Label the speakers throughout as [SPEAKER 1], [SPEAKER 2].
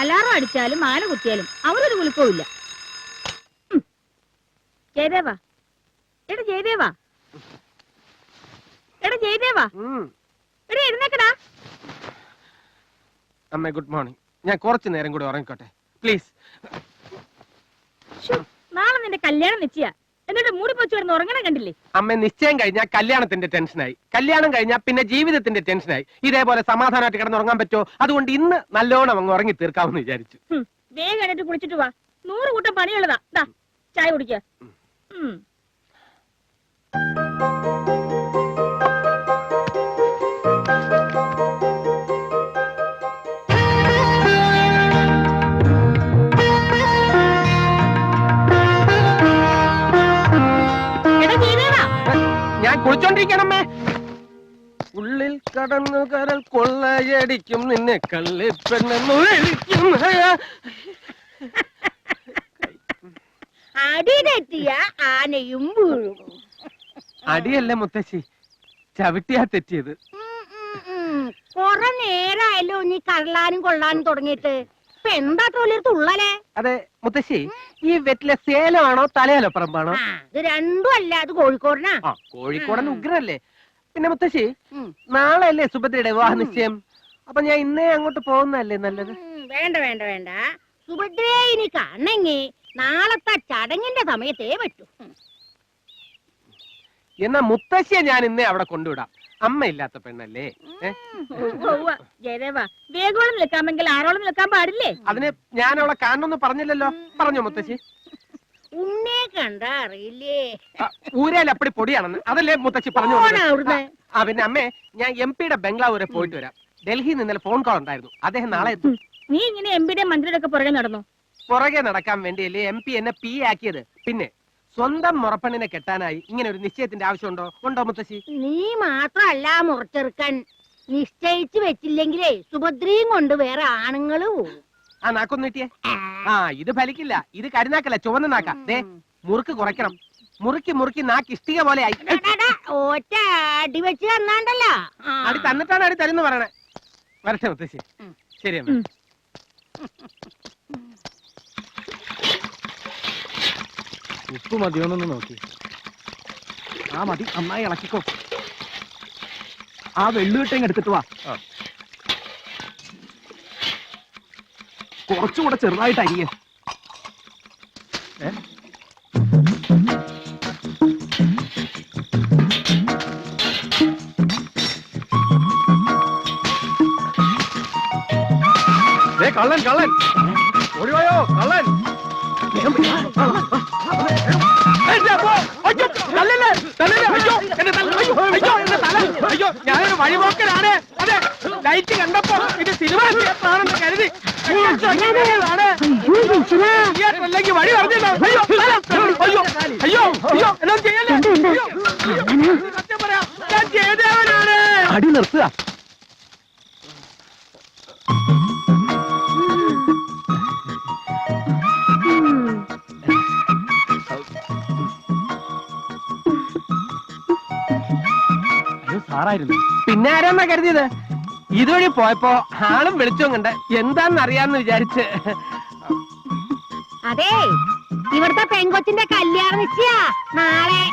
[SPEAKER 1] Alarm അടിച്ചാലും മാല കുത്തിയാലും അവരൊരു കുലുക്കവും ഇല്ല. ജയദേവാ, എടാ ജയദേവാ, എടാ ജയദേവാ, എടാ എഴുന്നേക്കടാ.
[SPEAKER 2] അമ്മേ ഗുഡ് മോർണിംഗ്. ഞാൻ കുറച്ചു നേരം കൂടി ഉറങ്ങിക്കോട്ടെ പ്ലീസ്.
[SPEAKER 1] നാളെ നിന്റെ കല്യാണം നിശ്ചയ, എന്നിട്ട് മൂടി പൊച്ചു കിടന്ന് ഉറങ്ങണം കണ്ടില്ലേ?
[SPEAKER 2] അമ്മ നിശ്ചയം കഴിഞ്ഞാൽ കല്യാണത്തിന്റെ ടെൻഷനായി, കല്യാണം കഴിഞ്ഞാൽ പിന്നെ ജീവിതത്തിന്റെ ടെൻഷനായി. ഇതേപോലെ സമാധാനമായിട്ട് കിടന്ന് ഉറങ്ങാൻ പറ്റുമോ? അതുകൊണ്ട് ഇന്ന് നല്ലോണം അങ്ങ് ഉറങ്ങി തീർക്കാമെന്ന് വിചാരിച്ചു.
[SPEAKER 1] വേഗം എഴുന്നേറ്റ് കുളിച്ചിട്ട് വാ, 100 കൂട്ടം പണിയുള്ളതാ. ചായ കുടിക്ക.
[SPEAKER 2] ഞാൻ കുളിച്ചോണ്ടിരിക്കണമ്മേ. ഉള്ളിൽ കടന്നു കരൽ കൊള്ളയടിക്കും നിന്നെ കള്ളിപ്പെണ്ണു വിളിക്കും.
[SPEAKER 1] അടിതെറ്റിയ ആനയും വീഴും.
[SPEAKER 2] അടിയല്ലേ മുത്തശ്ശി, ചവിട്ടിയാ തെറ്റിയത്.
[SPEAKER 1] കൊറേ നേരായല്ലോ നീ കള്ളാനും കൊള്ളാനും തുടങ്ങിയിട്ട്. ഇപ്പൊ എന്താ തുള്ളലേ?
[SPEAKER 2] അതെ മുത്തശ്ശി, ഈ വെറ്റിലെ സേലമാണോ തലയാലപ്പറമ്പാണോ?
[SPEAKER 1] ഇത് രണ്ടും അല്ല, അത് കോഴിക്കോടനാ.
[SPEAKER 2] കോഴിക്കോടൻ ഉഗ്രല്ലേ. പിന്നെ മുത്തശ്ശി, നാളെ അല്ലേ സുഭദ്രയുടെ വിവാഹ നിശ്ചയം? അപ്പൊ ഞാൻ ഇന്നേ അങ്ങോട്ട് പോകുന്നല്ലേ നല്ലത്?
[SPEAKER 1] വേണ്ട വേണ്ട വേണ്ട, സുഭദ്രയെ ഇനി കാണണെങ്കി നാളത്തെ ചടങ്ങിന്റെ സമയത്തേ പറ്റൂ.
[SPEAKER 2] എന്നാ മുത്തശ്ശിയെ ഞാൻ ഇന്നേ അവിടെ കൊണ്ടുവിടാം. അമ്മ ഇല്ലാത്ത പെണ്ണല്ലേ.
[SPEAKER 1] ജയദേവ, വേഗോളം നിൽക്കാമെങ്കിൽ ആരോളം നിൽക്കാൻ പാടില്ലേ?
[SPEAKER 2] അതിന് ഞാൻ അവളെ കാണണമെന്ന് പറഞ്ഞില്ലല്ലോ. പറഞ്ഞോ മുത്തശ്ശി?
[SPEAKER 1] ഉണ്ണെ കണ്ടാ അറിയില്ലേ,
[SPEAKER 2] ഊരയിൽ അപ്പടി പൊടിയാണെന്ന് അതല്ലേ മുത്തശ്ശി പറഞ്ഞു? പിന്നെ അമ്മേ, ഞാൻ MP-യുടെ ബംഗ്ലാവ് വരെ പോയിട്ട് വരാം. ഡൽഹിയിൽ നിന്ന് ഫോൺ കോൾ ഉണ്ടായിരുന്നു, അദ്ദേഹം നാളെ എത്തും.
[SPEAKER 1] നീ ഇങ്ങനെ MP-യുടെ മന്ത്രിയുടെ ഒക്കെ പുറകെ നടന്നു?
[SPEAKER 2] പുറകെ നടക്കാൻ വേണ്ടിയല്ലേ MP എന്നെ P ആക്കിയത്. പിന്നെ സ്വന്തം മുറപ്പെണ്ണിനെ കെട്ടാനായി ഇങ്ങനെ ഒരു നിശ്ചയത്തിന്റെ ആവശ്യമുണ്ടോ? ഉണ്ടോ മുത്തശ്ശി?
[SPEAKER 1] നീ മാത്രല്ല മുറച്ചെറുക്കൻ, നിശ്ചയിച്ചു വെച്ചില്ലെങ്കിലേ സുഭദ്രയും കൊണ്ട് വേറെ ആണുങ്ങള് പോകും.
[SPEAKER 2] ആ നാക്കൊന്ന് കിട്ടിയേ. ഇത് ഫലിക്കില്ല. ഇത് കരുനാക്കല്ല, ചുവന്ന നാക്ക. ദേ മുറുക്ക് കുറയ്ക്കണം. മുറുക്കി മുറുക്കി നാക്ക് ഇഷ്ടിക പോലെ ആയി.
[SPEAKER 1] ഒറ്റ അടി വെച്ച് തന്നാണ്ടല്ലോ.
[SPEAKER 2] അടി തന്നിട്ടാണ് അടി തരുന്ന് പറയണേ. വരട്ടെ മുത്തശ്ശി. ശരി അമ്മ.
[SPEAKER 3] ഉപ്പ് മതിയോന്നൊന്ന് നോക്കി. മതി, നന്നായി ഇളക്കിക്കോ. ആ വെള്ളുകിട്ടേങ്ങ് എടുത്തിട്ട് വാ. കുറച്ചുകൂടെ ചെറുതായിട്ട് അരിയേ.
[SPEAKER 2] കള്ളൻ കള്ളൻ ഓടിവായോ കള്ളൻ. ഞാനൊരു വഴിപോക്കലാണ്. അതെ, ലൈറ്റ് കണ്ടപ്പോ ഇത് സിനിമ തിയേറ്ററാണെന്ന് കരുതി അല്ലെങ്കിൽ വഴി പറഞ്ഞില്ല. അയ്യോ അയ്യോ അയ്യോ അയ്യോ എല്ലാം ചെയ്യല്ലേ. സത്യം പറയാ, ഞാൻ ജയദേവനാണ്.
[SPEAKER 3] അടി നിർത്തുക. സാറായിരുന്നു.
[SPEAKER 2] പിന്നെ ആരാന്നാ കരുതിയത്? ഇതുവഴി പോയപ്പോ ആളും വെളിച്ചവും കണ്ട് എന്താന്ന് അറിയാന്ന് വിചാരിച്ച്.
[SPEAKER 1] അതെ, ഇവിടുത്തെ പെങ്കൊച്ചിന്റെ കല്യാണം നിശ്ചയ നാളെ.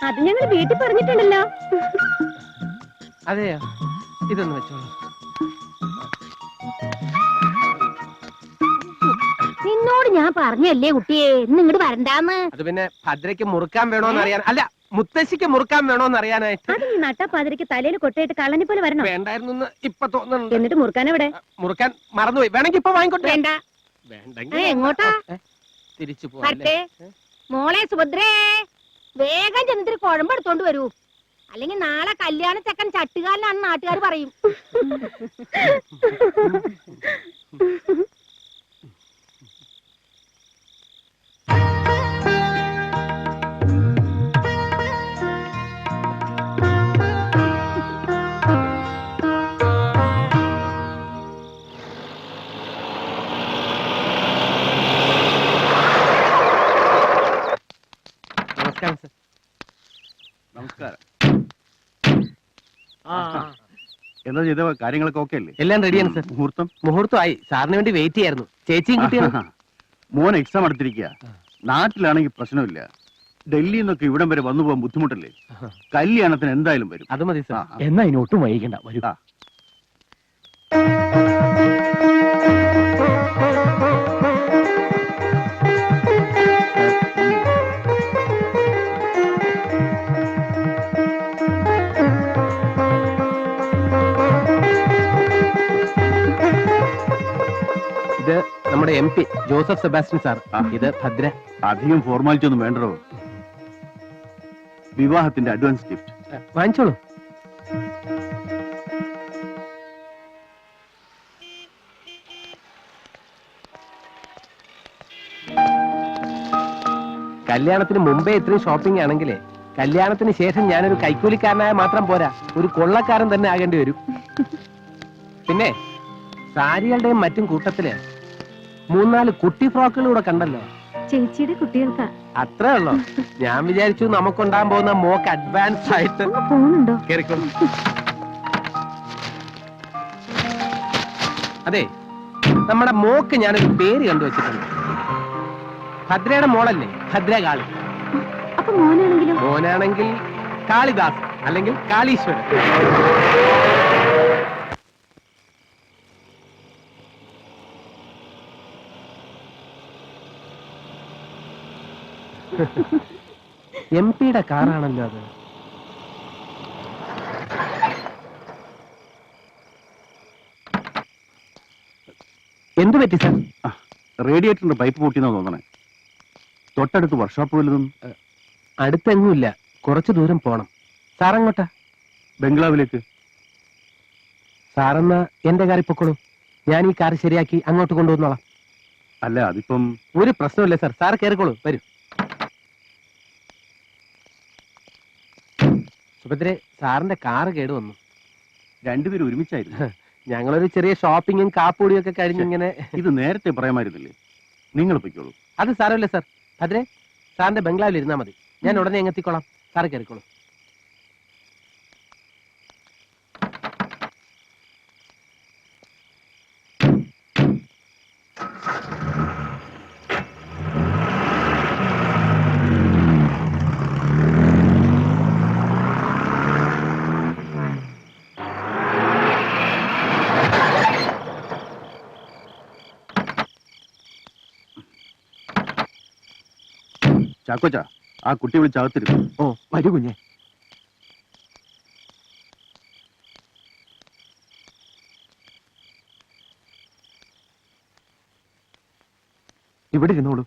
[SPEAKER 1] അത് ഞങ്ങൾ വീട്ടിൽ പറഞ്ഞിട്ടുണ്ടല്ലോ.
[SPEAKER 2] അതെയോ? ഇതൊന്ന് വെച്ചോളൂ.
[SPEAKER 1] നിന്നോട് ഞാൻ പറഞ്ഞല്ലേ കുട്ടിയെ, ഇന്ന് ഇങ്ങോട്ട് വരണ്ടാന്ന്.
[SPEAKER 2] അത് പിന്നെ ഭദ്രയ്ക്ക് മുറുക്കാൻ വേണോന്ന് അറിയാൻ, അല്ല മുത്തശ്ശിക്ക് മുറുക്കാൻ വേണോന്ന് അറിയാനായിട്ട്.
[SPEAKER 1] അത് നീ നട്ടപ്പാതിരക്ക് തലയിൽ കൊട്ടയിട്ട് കള്ളനെ പോലെ വരണം.
[SPEAKER 2] വേണ്ടായിരുന്നു ഇപ്പൊ തോന്നുന്നുണ്ട്.
[SPEAKER 1] എന്നിട്ട് മുറുക്കാൻ എവിടെ?
[SPEAKER 2] മുറുക്കാൻ മറന്നുപോയി. വേണമെങ്കിൽ ഇപ്പൊ വാങ്ങിക്കോട്ടെ.
[SPEAKER 1] വേണ്ട.
[SPEAKER 2] വേണ്ടെങ്കിൽ
[SPEAKER 1] എങ്ങോട്ടാ?
[SPEAKER 2] തിരിച്ചു പോവാല്ലേ?
[SPEAKER 1] മോളെ സുഭദ്രേ, വേഗം ചെന്നിട്ട് കുഴമ്പെടുത്തോണ്ട് വരൂ. അല്ലെങ്കിൽ നാളെ കല്യാണ ചെക്കൻ ചട്ടുകാരനാണെന്ന് നാട്ടുകാർ പറയും.
[SPEAKER 3] നമസ്കാരം.
[SPEAKER 4] എന്താ ചെയ്ത കാര്യങ്ങളൊക്കെ ഓക്കെ അല്ലേ?
[SPEAKER 2] എല്ലാം റെഡിയാണ് സർ.
[SPEAKER 4] മുഹൂർത്തം
[SPEAKER 2] മുഹൂർത്തമായി. സാറിന് വേണ്ടി വെയിറ്റ് ചെയ്യായിരുന്നു. ചേച്ചിയും കുട്ടികളും.
[SPEAKER 4] മോൻ എക്സാം എടുത്തിരിക്കുക. നാട്ടിലാണെങ്കിൽ പ്രശ്നമില്ല. ഡൽഹിയിൽ നിന്നൊക്കെ ഇവിടം വരെ വന്നു പോകാൻ ബുദ്ധിമുട്ടല്ലേ? കല്യാണത്തിന് എന്തായാലും വരും.
[SPEAKER 2] അത് മതി സർ.
[SPEAKER 3] എന്നാ ഇനി ഒട്ടും വൈകിക്കണ്ട, വരൂ.
[SPEAKER 4] ആ.
[SPEAKER 2] ഇത് നമ്മുടെ MP ജോസഫ് സെബാസ്റ്റ്യൻ സാർ. ഇത് ഭദ്ര.
[SPEAKER 4] അധികം ഫോർമാലിറ്റി ഒന്നും വേണ്ടോ. വിവാഹത്തിന്റെ അഡ്വാൻസ് ഗിഫ്റ്റ്
[SPEAKER 2] വാങ്ങിച്ചോളൂ. കല്യാണത്തിന് മുമ്പേ ഇത്രയും ഷോപ്പിംഗ് ആണെങ്കിലേ കല്യാണത്തിന് ശേഷം ഞാനൊരു കൈക്കൂലിക്കാരനായ മാത്രം പോരാ, ഒരു കൊള്ളക്കാരൻ തന്നെ ആകേണ്ടി വരും. പിന്നെ സാരികളുടെയും മറ്റും കൂട്ടത്തില് 3-4 കുട്ടി ഫ്രോക്കുകൾ കൂടെ കണ്ടല്ലോ.
[SPEAKER 1] ചേച്ചിയുടെ കുട്ടികൾക്കാ.
[SPEAKER 2] അത്രേ ഉള്ളോ? ഞാൻ വിചാരിച്ചു നമുക്കുണ്ടാകാൻ പോകുന്ന മോക്ക് അഡ്വാൻസ് ആയിട്ട്.
[SPEAKER 1] പോകുന്നുണ്ടോ?
[SPEAKER 2] കേറിക്കോളൂ. അതെ, നമ്മുടെ മോക്ക് ഞാനൊരു പേര് കണ്ടുവച്ചിട്ടുണ്ട്. ഭദ്രയുടെ മോളല്ലേ ഭദ്രകാളി.
[SPEAKER 1] അപ്പൊ മോനാണെങ്കിലും?
[SPEAKER 2] മോനാണെങ്കിൽ കാളിദാസ് അല്ലെങ്കിൽ കാളീശ്വരൻ. MP-യുടെ കാറാണല്ലോ അത്. എന്തു പറ്റി സാർ?
[SPEAKER 4] റേഡിയേറ്ററിന്റെ പൈപ്പ് പൊട്ടിയെന്നാ തോന്നണേ. തൊട്ടടുത്ത് വർക്ക്ഷോപ്പ് വല്ലതും?
[SPEAKER 2] അടുത്തെങ്ങുമില്ല, കുറച്ചു ദൂരം പോണം. സാറങ്ങോട്ടാ?
[SPEAKER 4] ബംഗ്ലാവിലേക്ക്.
[SPEAKER 2] സാറെന്നാ എന്റെ കാറിൽ പൊക്കോളൂ. ഞാൻ ഈ കാർ ശരിയാക്കി അങ്ങോട്ട് കൊണ്ടുവന്നോളാം.
[SPEAKER 4] അല്ല, അതിപ്പം
[SPEAKER 2] ഒരു പ്രശ്നമില്ല സാർ. സാർ കയറിക്കോളൂ, വരൂ. സുഭദ്രെ, സാറിന്റെ കാറ് കേടുവന്നു.
[SPEAKER 4] രണ്ടുപേരും ഒരുമിച്ചായിരുന്നു.
[SPEAKER 2] ഞങ്ങളൊരു ചെറിയ ഷോപ്പിങ്ങും കാപ്പൂടിയും ഒക്കെ കഴിഞ്ഞിങ്ങനെ.
[SPEAKER 4] ഇത് നേരത്തെ പറയാമായിരുന്നില്ലേ? നിങ്ങൾ പൊയ്ക്കോളൂ.
[SPEAKER 2] അത് സാരമില്ല സാർ. ഭദ്രെ, സാറിന്റെ ബംഗ്ലാവിൽ ഇരുന്നാ മതി. ഞാൻ ഉടനെ എങ്ങെത്തിക്കോളാം. സാറ് കയറിക്കോളൂ.
[SPEAKER 4] ചാക്കോച്ച, ആ കുട്ടി വിളിച്ചകത്തിരുന്നു.
[SPEAKER 3] ഓ, വരൂ കുഞ്ഞെ. ഇവിടെ ഇരുന്നോളൂ.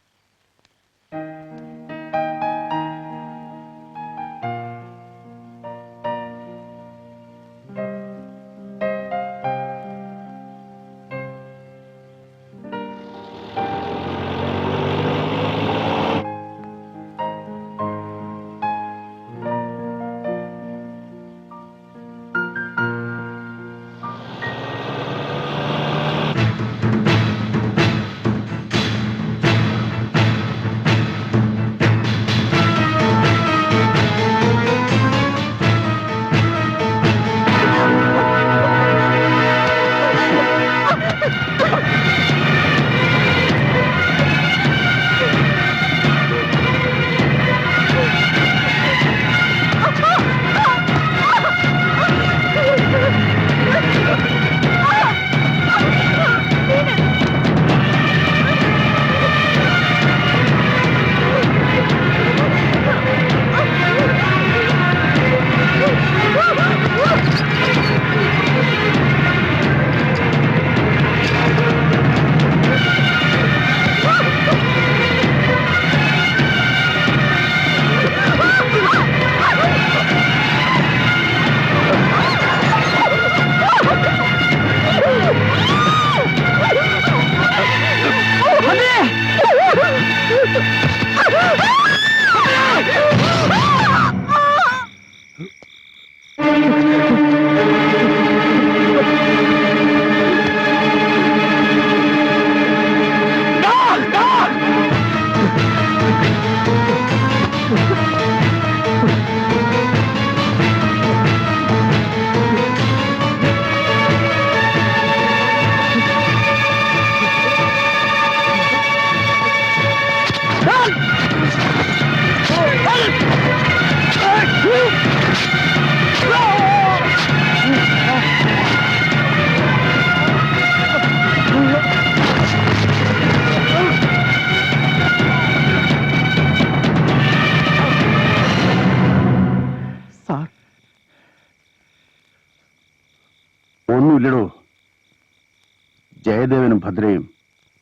[SPEAKER 4] ജയദേവനും ഭദ്രയും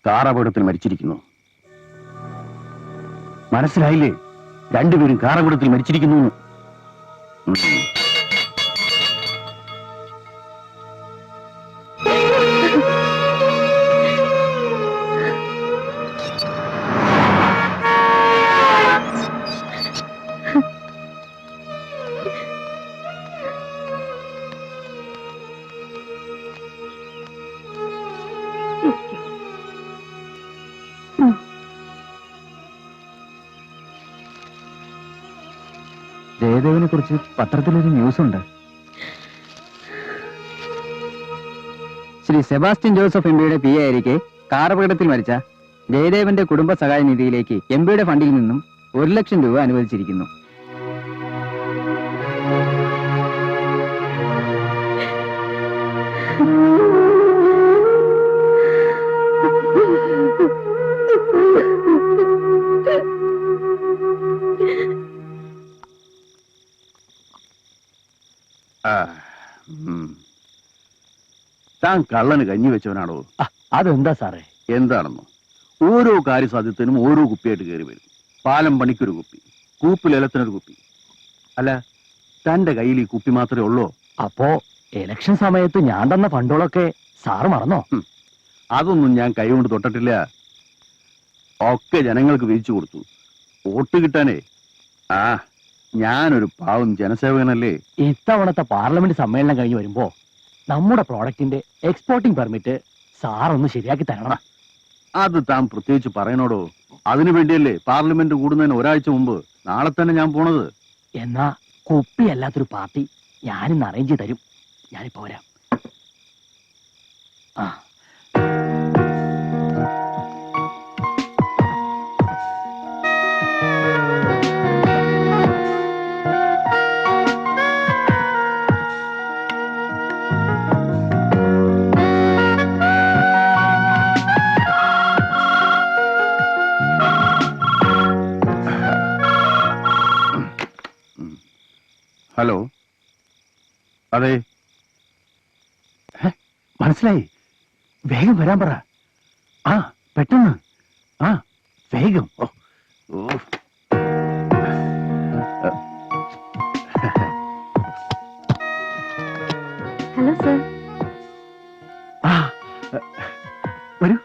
[SPEAKER 4] കാറപകടത്തിൽ മരിച്ചിരിക്കുന്നു. മനസ്സിലായില്ലേ? രണ്ടുപേരും കാറപകടത്തിൽ മരിച്ചിരിക്കുന്നു.
[SPEAKER 3] ജയദേവനെ കുറിച്ച് പത്രത്തിലൊരു ന്യൂസ് ഉണ്ട്.
[SPEAKER 5] ശ്രീ സെബാസ്റ്റ്യൻ ജോസഫ് എംപിയുടെ പി ആയിരിക്കെ കാറപകടത്തിൽ മരിച്ച ജയദേവന്റെ കുടുംബ സഹായ നിധിയിലേക്ക് എംപിയുടെ ഫണ്ടിൽ നിന്നും 1 ലക്ഷം രൂപ അനുവദിച്ചിരിക്കുന്നു.
[SPEAKER 4] താൻ കള്ളന് കഞ്ഞി വെച്ചവനാണോ?
[SPEAKER 3] അതെന്താ സാറേ?
[SPEAKER 4] എന്താണെന്നോ, ഓരോ കാര്യസാധ്യത്തിനും ഓരോ കുപ്പിയായിട്ട് കയറി വരും. പാലം പണിക്കൊരു കുപ്പി, കൂപ്പിലേലത്തിനൊരു കുപ്പി. അല്ല, തന്റെ കയ്യിൽ ഈ കുപ്പി മാത്രമേ ഉള്ളൂ?
[SPEAKER 3] അപ്പോ ഇലക്ഷൻ സമയത്ത് ഞാൻ തന്ന ഫണ്ടുകളൊക്കെ സാറ് മറന്നോ?
[SPEAKER 4] അതൊന്നും ഞാൻ കൈകൊണ്ട് തൊട്ടിട്ടില്ല. ഒക്കെ ജനങ്ങൾക്ക് വീതിച്ചു കൊടുത്തു. വോട്ട് കിട്ടാനേ. ഞാനൊരു പാവം ജനസേവകനല്ലേ.
[SPEAKER 3] ഇത്തവണത്തെ പാർലമെന്റ് സമ്മേളനം കഴിഞ്ഞ് വരുമ്പോ നമ്മുടെ പ്രോഡക്റ്റിന്റെ എക്സ്പോർട്ടിംഗ് പെർമിറ്റ് സാറൊന്ന് ശരിയാക്കി തരണം.
[SPEAKER 4] അത് താൻ പ്രത്യേകിച്ച് പറയണോടോ? അതിനു വേണ്ടിയല്ലേ പാർലമെന്റ് കൂടുന്നതിന് ഒരാഴ്ച മുമ്പ് നാളെ തന്നെ ഞാൻ പോണത്.
[SPEAKER 3] എന്നാ കുപ്പിയല്ലാത്തൊരു പാർട്ടി ഞാനിന്ന് അറേഞ്ച് ചെയ്ത് തരും. ഞാനിപ്പോ വരാം.
[SPEAKER 4] ഹലോ, അതെ.
[SPEAKER 3] മനസ്സിലായി. വേഗം വരാൻ പറ. പെട്ടെന്ന്. വേഗം.
[SPEAKER 1] Hello sir.
[SPEAKER 3] വരൂ.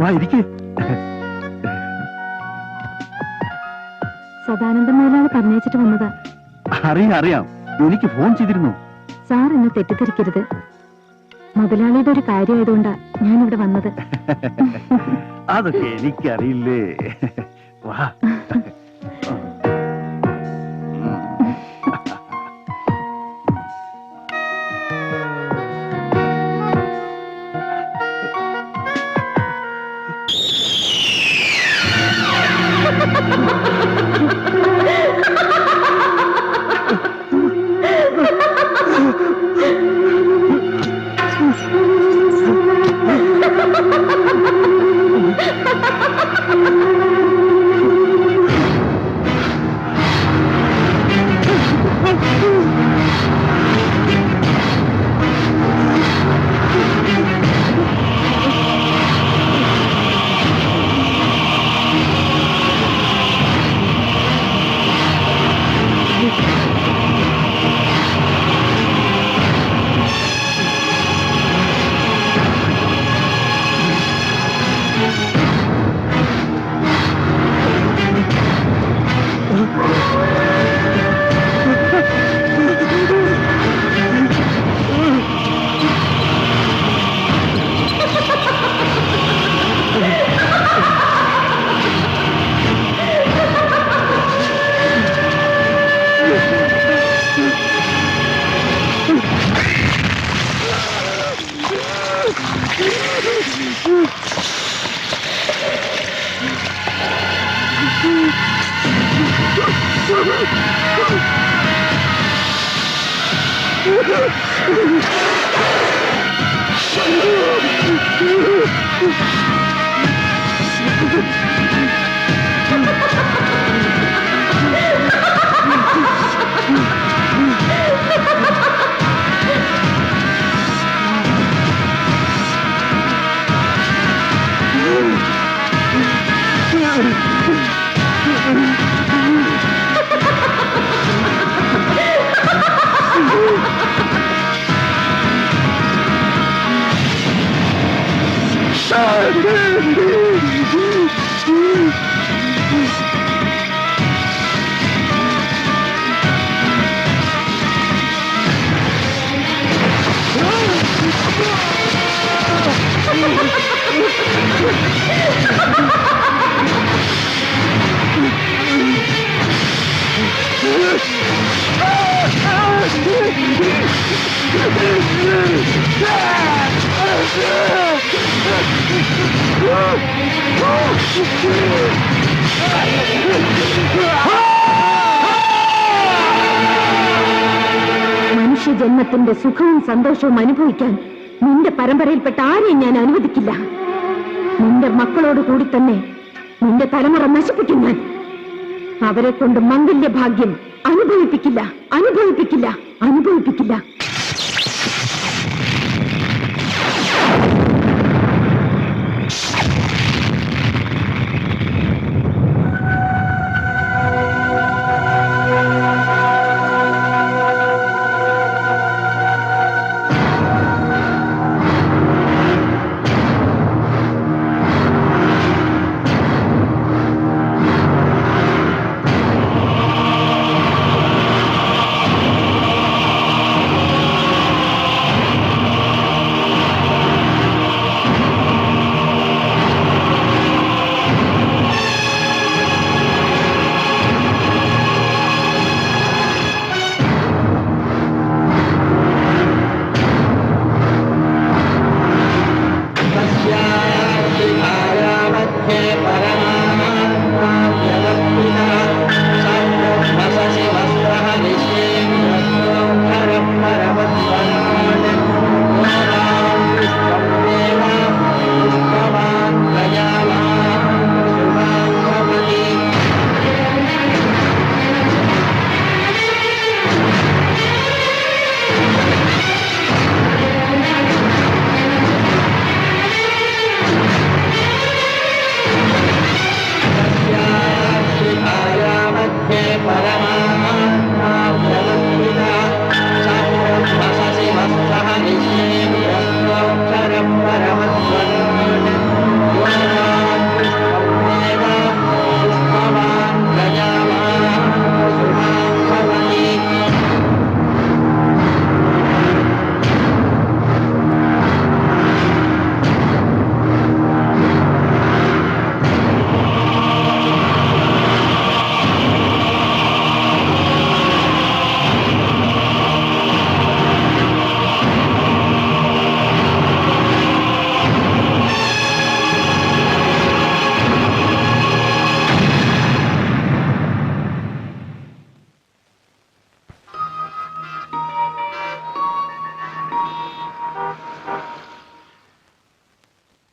[SPEAKER 3] വാ, ഇരിക്ക്.
[SPEAKER 1] സദാനന്ദൻ മേലാണ് പറഞ്ഞയച്ചിട്ട് വന്നതാ.
[SPEAKER 3] അറിയാം. എനിക്ക് ഫോൺ ചെയ്തിരുന്നു.
[SPEAKER 1] സാർ എന്നെ തെറ്റിദ്ധരിക്കരുത്. മുതലാളിയുടെ ഒരു കാര്യമായതുകൊണ്ടാ ഞാനിവിടെ വന്നത്.
[SPEAKER 4] അതൊക്കെ എനിക്കറിയില്ലേ. വാ.
[SPEAKER 1] മനുഷ്യജന്മത്തിന്റെ സുഖവും സന്തോഷവും അനുഭവിക്കാൻ നിന്റെ പരമ്പരയിൽപ്പെട്ട ആരെയും ഞാൻ അനുവദിക്കില്ല. നിന്റെ മക്കളോട് കൂടി തന്നെ നിന്റെ തലമുറ നശിപ്പിക്കും ഞാൻ. അവരെ കൊണ്ട് മംഗല്യഭാഗ്യം അനുഭവിപ്പിക്കില്ല, അനുഭവിപ്പിക്കില്ല, അനുഭവിപ്പിക്കില്ല.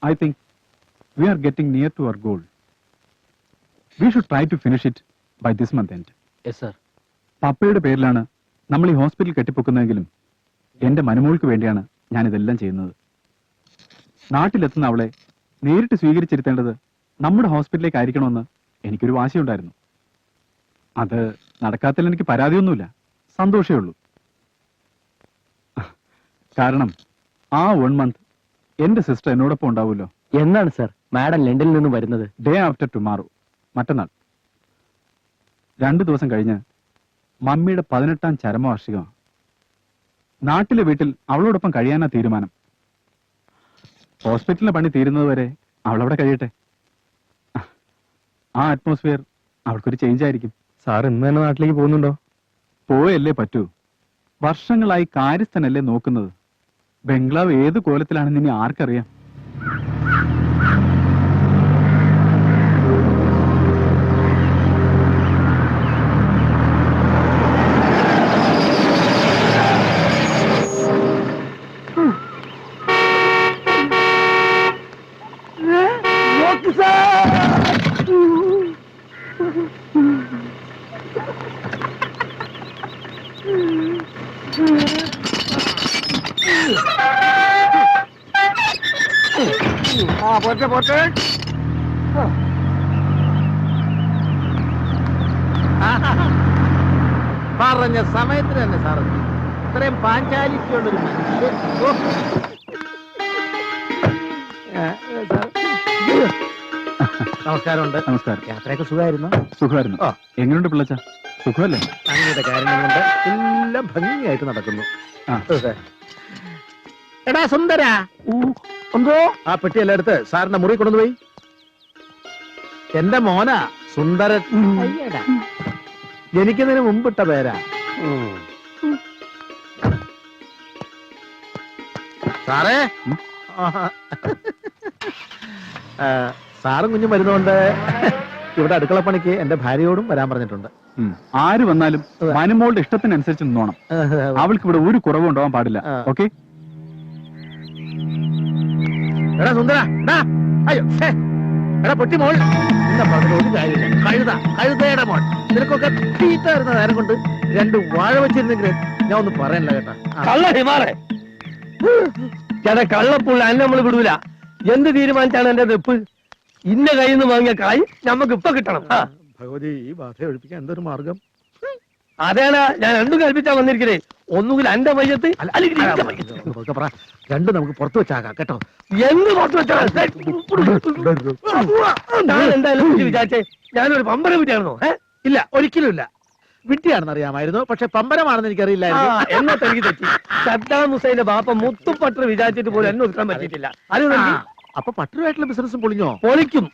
[SPEAKER 6] I think we are getting near to our goal. We should try to finish it by this month end.
[SPEAKER 3] Yes sir.
[SPEAKER 6] പപ്പയുടെ പേരിലാണ് നമ്മൾ ഈ ഹോസ്പിറ്റൽ കെട്ടിപ്പൊക്കുന്നതെങ്കിലും എന്റെ മനുമോൾക്ക് വേണ്ടിയാണ് ഞാൻ ഇതെല്ലാം ചെയ്യുന്നത്. നാട്ടിലെത്തുന്ന അവളെ നേരിട്ട് സ്വീകരിച്ചിരുത്തേണ്ടത് നമ്മുടെ ഹോസ്പിറ്റലിലേക്ക് ആയിരിക്കണമെന്ന് എനിക്കൊരു വാശിയുണ്ടായിരുന്നു. അത് നടക്കാത്തതിൽ എനിക്ക് പരാതിയൊന്നുമില്ല, സന്തോഷമേ ഉള്ളൂ. കാരണം ആ 1 month എന്റെ സിസ്റ്റർ എന്നോടൊപ്പം ഉണ്ടാവുമല്ലോ.
[SPEAKER 3] എന്നാണ് സർ മാഡം ലണ്ടനിൽ നിന്ന് വരുന്നത്?
[SPEAKER 6] ഡേ ആഫ്റ്റർ ടുമാറോ, മറ്റന്നാൾ. 2 ദിവസം കഴിഞ്ഞ് മമ്മിയുടെ 18ാം ചരമവാർഷികമാണ്. നാട്ടിലെ വീട്ടിൽ അവളോടൊപ്പം കഴിയാനാ തീരുമാനം. ഹോസ്പിറ്റലിലെ പണി തീരുന്നത് വരെ അവളവിടെ കഴിയട്ടെ. ആ അറ്റ്മോസ്ഫിയർ അവൾക്കൊരു ചേഞ്ച് ആയിരിക്കും.
[SPEAKER 3] സാർ ഇന്ന് തന്നെ നാട്ടിലേക്ക് പോകുന്നുണ്ടോ?
[SPEAKER 6] പോയല്ലേ പറ്റൂ. വർഷങ്ങളായി കാര്യസ്ഥനല്ലേ നോക്കുന്നത്. ബംഗ്ലാവ് ഏത് കോലത്തിലാണെന്ന് ഇനി ആർക്കറിയാം.
[SPEAKER 2] പറഞ്ഞ സമയത്തിന് തന്നെ സാറ് ഇത്രയും പാഞ്ചാലിറ്റിയുള്ളൊരു മനുഷ്യൻ. നമസ്കാരമുണ്ട്.
[SPEAKER 6] നമസ്കാരം.
[SPEAKER 2] യാത്രയൊക്കെ സുഖമായിരുന്നു?
[SPEAKER 6] സുഖമായിരുന്നു. എങ്ങനെയുണ്ട് പിള്ളച്ച? സുഖമല്ലേ?
[SPEAKER 2] അങ്ങയുടെ കാര്യങ്ങൾ കൊണ്ട് എല്ലാം ഭംഗിയായിട്ട് നടക്കുന്നു. എടാ സുന്ദര, എന്തോ ആ പെട്ടിയെല്ലാം എടുത്ത് സാറിന്റെ മുറി കൊണ്ടുപോയി. എന്റെ മോനാ സുന്ദരൻ. ജനിക്കുന്നതിന് മുമ്പിട്ട പേരാ. സാറേ,
[SPEAKER 3] സാറും കുഞ്ഞും വരുന്നോണ്ട് ഇവിടെ അടുക്കളപ്പണിക്ക് എന്റെ ഭാര്യയോടും വരാൻ പറഞ്ഞിട്ടുണ്ട്.
[SPEAKER 6] ആര് വന്നാലും മനുമോളുടെ ഇഷ്ടത്തിനനുസരിച്ച് നിന്നോണം. അവൾക്ക് ഇവിടെ ഒരു കുറവും ഉണ്ടാവാൻ പാടില്ല. ഓക്കെ?
[SPEAKER 3] എടാ സുന്ദര, അയ്യോ എടാ പൊട്ടി മോൾ, ഒരു കാര്യമില്ല. കഴുതയുടെ മോൾ, നിനക്കൊക്കെ തീറ്റ വരുന്ന നേരം കൊണ്ട് 2 വാഴ വെച്ചിരുന്നെങ്കിൽ ഞാൻ ഒന്നും പറയാനില്ല കേട്ടാ.
[SPEAKER 2] കള്ള ഹിമാറേ, ചേട്ടാ കള്ളപ്പുള്ള അന്നെ നമ്മൾ വിടൂല. എന്ത് തീരുമാനിച്ചാണ് എന്റെ വെപ്പ്? ഇന്ന കയ്യിൽ നിന്ന് വാങ്ങിയ കായ് നമുക്ക് ഇപ്പൊ കിട്ടണം.
[SPEAKER 3] ഭഗവതി, ഈ ബാധ ഒഴിപ്പിക്കാൻ എന്തൊരു മാർഗം?
[SPEAKER 2] അതാണ് ഞാൻ രണ്ടും കൽപ്പിച്ചാ വന്നിരിക്കണേ. ഒന്നുകിൽ എന്റെ മയ്യത്ത് അല്ലെങ്കിൽ എന്റെ മയ്യത്ത്.
[SPEAKER 3] രണ്ടും നമുക്ക് പുറത്തു വെച്ചാക്കാം കേട്ടോ.
[SPEAKER 2] എന്ത് പുറത്തു വെച്ചാൽ ഞാൻ എന്തായാലും വിചാരിച്ചേ ഞാനൊരു പമ്പര വിറ്റായിരുന്നോ?
[SPEAKER 3] ഇല്ല, ഒരിക്കലും ഇല്ല. വിട്ടിയാണെന്ന് അറിയാമായിരുന്നു, പക്ഷെ പമ്പരമാണെന്ന് എനിക്കറിയില്ലായിരുന്നു.
[SPEAKER 2] എന്നൊക്കെ എനിക്ക് തെറ്റി. സദ്ദാം ഹുസൈന്റെ ബാപ്പ മുത്തുപട്ടർ വിചാരിച്ചിട്ട് പോലും എന്നെ ഒതുക്കാൻ പറ്റിയിട്ടില്ല. അത്
[SPEAKER 3] അപ്പൊ പട്ടരുമായിട്ടുള്ള ബിസിനസ്സും പൊളിഞ്ഞോ?
[SPEAKER 2] പൊളിക്കും,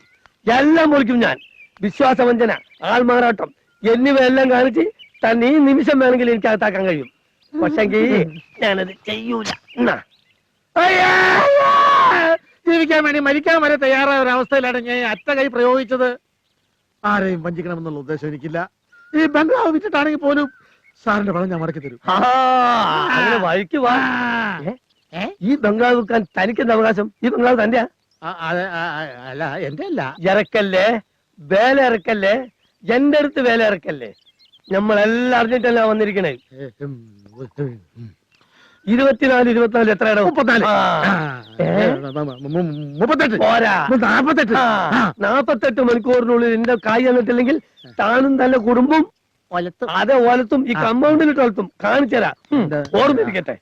[SPEAKER 2] എല്ലാം പൊളിക്കും ഞാൻ. വിശ്വാസവഞ്ചന, ആൾമാറാട്ടം എന്നിവയെല്ലാം കാണിച്ച് തന്നെ ഈ നിമിഷം വേണമെങ്കിൽ എനിക്ക് അകത്താക്കാൻ കഴിയും. പക്ഷെങ്കിൽ ഞാനത് ചെയ്യൂല.
[SPEAKER 3] ജീവിക്കാൻ വേണ്ടി മരിക്കാൻ വരെ തയ്യാറായ ഒരു അവസ്ഥയിലാണ് ഞാൻ അറ്റ കൈ പ്രയോഗിച്ചത്. ആരെയും വഞ്ചിക്കണമെന്നുള്ള ഉദ്ദേശം എനിക്കില്ല. ഈ ബംഗ്ലാവ് വിറ്റിട്ടാണെങ്കിൽ പോലും സാറിന്റെ പണം ഞാൻ മടക്കി തരും.
[SPEAKER 2] അങ്ങനെ വഴിക്ക് വാ. ഈ ബംഗ്ലാവ് വിൽക്കാൻ തനിക്കെന്ത് അവകാശം? ഈ ബംഗ്ലാവ് തന്റെയാ?
[SPEAKER 3] അല്ല, എന്റെ അല്ല.
[SPEAKER 2] ഇറക്കല്ലേ, വേല ഇറക്കല്ലേ, എന്റെ അടുത്ത് വേല ഇറക്കല്ലേ. നമ്മളെല്ലാം അറിഞ്ഞിട്ടല്ല വന്നിരിക്കണേ. 24, 24 എത്ര ഇടം?
[SPEAKER 3] 38
[SPEAKER 2] പോരാ, 48 മണിക്കൂറിനുള്ളിൽ എന്റെ കായ് തന്നിട്ടില്ലെങ്കിൽ താനും തന്നെ കുടുംബം അതെ ഓലത്തും ഈ കമ്പൗണ്ടിലിട്ട് വളർത്തും. കാണിച്ചരാ, ഓർമ്മിരിക്കട്ടെ.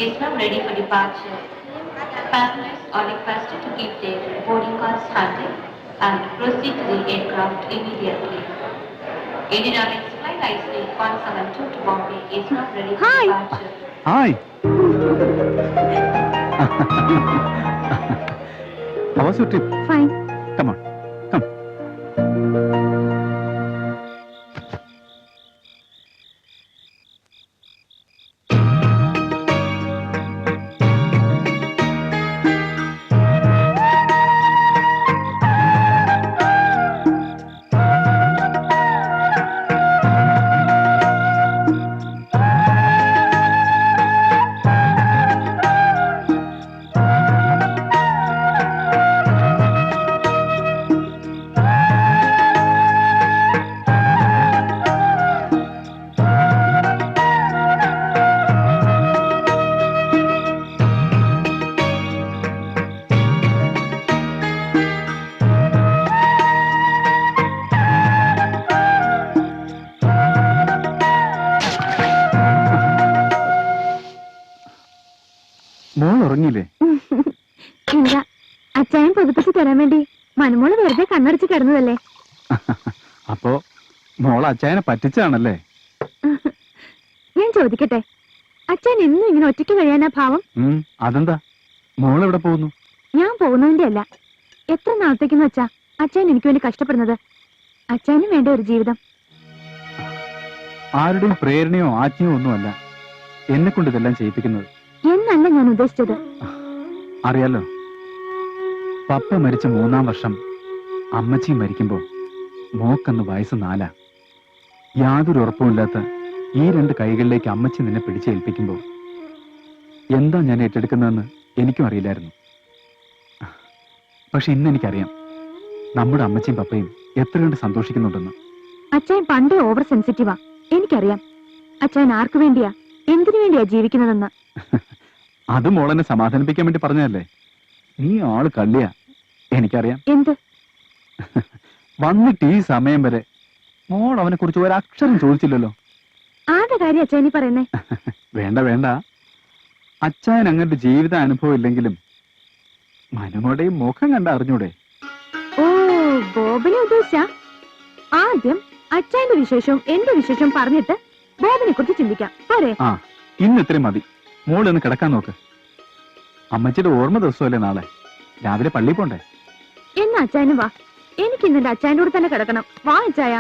[SPEAKER 7] is now ready for departure. Passengers are requested to keep their boarding cards handy and proceed to the aircraft immediately. Indian Airlines Flight IC 172 to Bombay is now ready for departure.
[SPEAKER 6] Hi. How was your trip?
[SPEAKER 1] Fine.
[SPEAKER 6] Come on, come. മോൾ ഉറങ്ങിയില്ലേ?
[SPEAKER 1] ഇല്ല, അച്ചായൻ പുതുപ്പിച്ച് തരാൻ വേണ്ടി മനുമോള് വെറുതെ കണ്ണടച്ച് കിടന്നതല്ലേ.
[SPEAKER 6] അപ്പോ മോൾ അച്ചായനെ പറ്റിച്ചാണല്ലേ?
[SPEAKER 1] ഞാൻ ചോദിക്കട്ടെ, അച്ചായൻ എന്നും ഇങ്ങനെ ഒറ്റയ്ക്ക് കഴിയാനാ ഭാവം?
[SPEAKER 6] അതെന്താ? മോൾ എവിടെ പോകുന്നു?
[SPEAKER 1] ഞാൻ പോകുന്നതിന്റെ അല്ല, എത്ര നാളത്തേക്കെന്ന് വെച്ചാ അച്ചായൻ എനിക്ക് വേണ്ടി കഷ്ടപ്പെടുന്നത്. അച്ചായനും വേണ്ട ഒരു ജീവിതം.
[SPEAKER 6] ആരുടെയും പ്രേരണയോ ആജ്ഞയോ ഒന്നുമല്ല എന്നെ കൊണ്ട് ഇതെല്ലാം ചെയ്യിപ്പിക്കുന്നത്.
[SPEAKER 1] എന്നല്ല ഞാൻ ഉദ്ദേശിച്ചത്.
[SPEAKER 6] അറിയാലോ, പപ്പ മരിച്ച 3-ാം വർഷം അമ്മച്ചി മരിക്കുമ്പോ മോക്കന്ന് വയസ്സ് 4. യാതൊരു ഉറപ്പുമില്ലാത്ത ഈ 2 കൈകളിലേക്ക് അമ്മച്ചി നിന്നെ പിടിച്ചേൽപ്പിക്കുമ്പോ എന്താ ഞാൻ ഏറ്റെടുക്കുന്നതെന്ന് എനിക്കും അറിയില്ലായിരുന്നു. പക്ഷെ ഇന്ന് എനിക്കറിയാം നമ്മുടെ അമ്മച്ചിയും പപ്പയും എത്ര കണ്ട് സന്തോഷിക്കുന്നുണ്ടെന്ന്.
[SPEAKER 1] അച്ചായൻ പണ്ടേ ഓവർ സെൻസിറ്റീവാ. എനിക്കറിയാം അച്ചായൻ ആർക്കു വേണ്ടിയാ, എന്തിനു വേണ്ടിയാ ജീവിക്കുന്നതെന്ന്.
[SPEAKER 6] അത് മോളെന്നെ സമാധാനിപ്പിക്കാൻ വേണ്ടി പറഞ്ഞതല്ലേ? നീ ആള് കള്ളിയാ, എനിക്കറിയാം.
[SPEAKER 1] എന്ത്?
[SPEAKER 6] വന്നിട്ട് ഈ സമയം വരെ മോൾ അവനെ കുറിച്ച് ഒരക്ഷരം ചോദിച്ചില്ലല്ലോ.
[SPEAKER 1] ആരുടെ കാര്യം അച്ചായനി പറയുന്നേ?
[SPEAKER 6] വേണ്ട വേണ്ട, അച്ചായൻ അങ്ങനൊരു ജീവിത അനുഭവം ഇല്ലെങ്കിലും മനുമോടെയും മുഖം കണ്ട അറിഞ്ഞൂടെ?
[SPEAKER 1] ഓ, ബോബനെ ഉദ്ദേശിച്ച ആദ്യം അച്ചായന്റെ വിശേഷവും എന്റെ വിശേഷവും പറഞ്ഞിട്ട് ബോബനെ കുറിച്ച് ചിന്തിക്കാം പോരെ?
[SPEAKER 6] ആ, ഇന്ന് ഇത്രയും മതി. മോളൊന്ന് കിടക്കാൻ നോക്ക്. അമ്മച്ചിയുടെ ഓർമ്മ ദിവസമല്ലേ നാളെ. രാവിലെ പള്ളി പോണ്ടേ?
[SPEAKER 1] എന്നാ അച്ചായനും വാ. എനിക്ക് ഇന്ന് എന്റെ അച്ചായന്റെ കൂടെ തന്നെ കിടക്കണം. വാ അച്ചായ.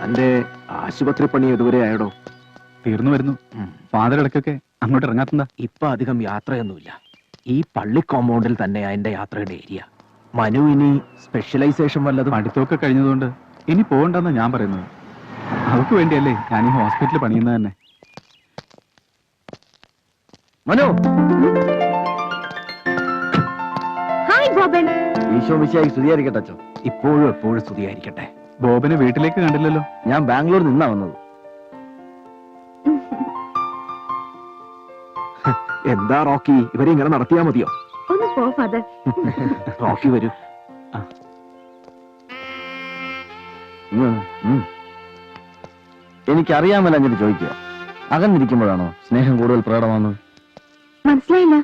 [SPEAKER 4] തന്റെ ആശുപത്രി പണി ഇതുവരെ ആയടോ?
[SPEAKER 6] തീർന്നു വരുന്നു. ഫാദർ ഇടയ്ക്കൊക്കെ അങ്ങോട്ട് ഇറങ്ങാത്തെന്താ?
[SPEAKER 2] ഇപ്പൊ അധികം യാത്രയൊന്നുമില്ല. ഈ പള്ളി കോമ്പൗണ്ടിൽ തന്നെയാ എന്റെ യാത്രയുടെ ഏരിയ. മനു ഇനി സ്പെഷ്യലൈസേഷൻ വല്ലതും?
[SPEAKER 6] പഠിത്തമൊക്കെ കഴിഞ്ഞതുകൊണ്ട് ഇനി പോകണ്ടെന്നാ ഞാൻ പറയുന്നത്. അവർക്ക് വേണ്ടിയല്ലേ ഞാൻ ഈ ഹോസ്പിറ്റലിൽ പണിയുന്നത് തന്നെ.
[SPEAKER 3] മനു,
[SPEAKER 1] ഹായ് ബോബൻ.
[SPEAKER 3] ഈശോ മിശിഹായി സ്തുതിയായിരിക്കട്ടെ അച്ഛൻ.
[SPEAKER 2] ഇപ്പോഴും എപ്പോഴും സ്തുതിയായിരിക്കട്ടെ.
[SPEAKER 6] ബോബനെ വീട്ടിലേക്ക് കണ്ടില്ലല്ലോ?
[SPEAKER 3] ഞാൻ ബാംഗ്ലൂരിൽ നിന്നാ വന്നത്.
[SPEAKER 2] എന്താ റോക്കി, ഇവരെ ഇങ്ങനെ നടത്തിയാ മതിയോ?
[SPEAKER 1] ഒന്ന് പോ ഫാദർ.
[SPEAKER 2] റോക്കി വരൂ.
[SPEAKER 3] എനിക്കറിയാമല്ല ഞാൻ ചോദിക്കുക, അകന്നിരിക്കുമ്പോഴാണോ സ്നേഹം കൂടുതൽ പ്രകടമാകുന്നത്?
[SPEAKER 1] മനസ്സിലായില്ല.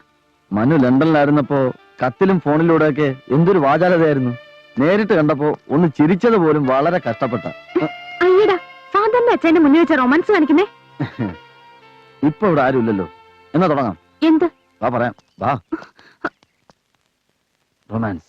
[SPEAKER 3] മനു ലണ്ടനിലായിരുന്നപ്പോ കത്തിലും ഫോണിലൂടെയൊക്കെ എന്തൊരു വാചാലതയായിരുന്നു. നേരിട്ട് കണ്ടപ്പോ ഒന്ന് ചിരിച്ചത് പോലും വളരെ കഷ്ടപ്പെട്ട.
[SPEAKER 1] അയ്യടാ, ഫാദറിന്റെ അച്ഛന്റെ മുന്നിൽ വെച്ച റൊമാൻസ് കാണിക്കുന്നേ.
[SPEAKER 3] ഇപ്പൊ ഇവിടെ ആരും ഇല്ലല്ലോ, എന്നാ തുടങ്ങാം.
[SPEAKER 1] എന്ത്?
[SPEAKER 3] വാ പറയാം, വാ. റൊമാൻസ്.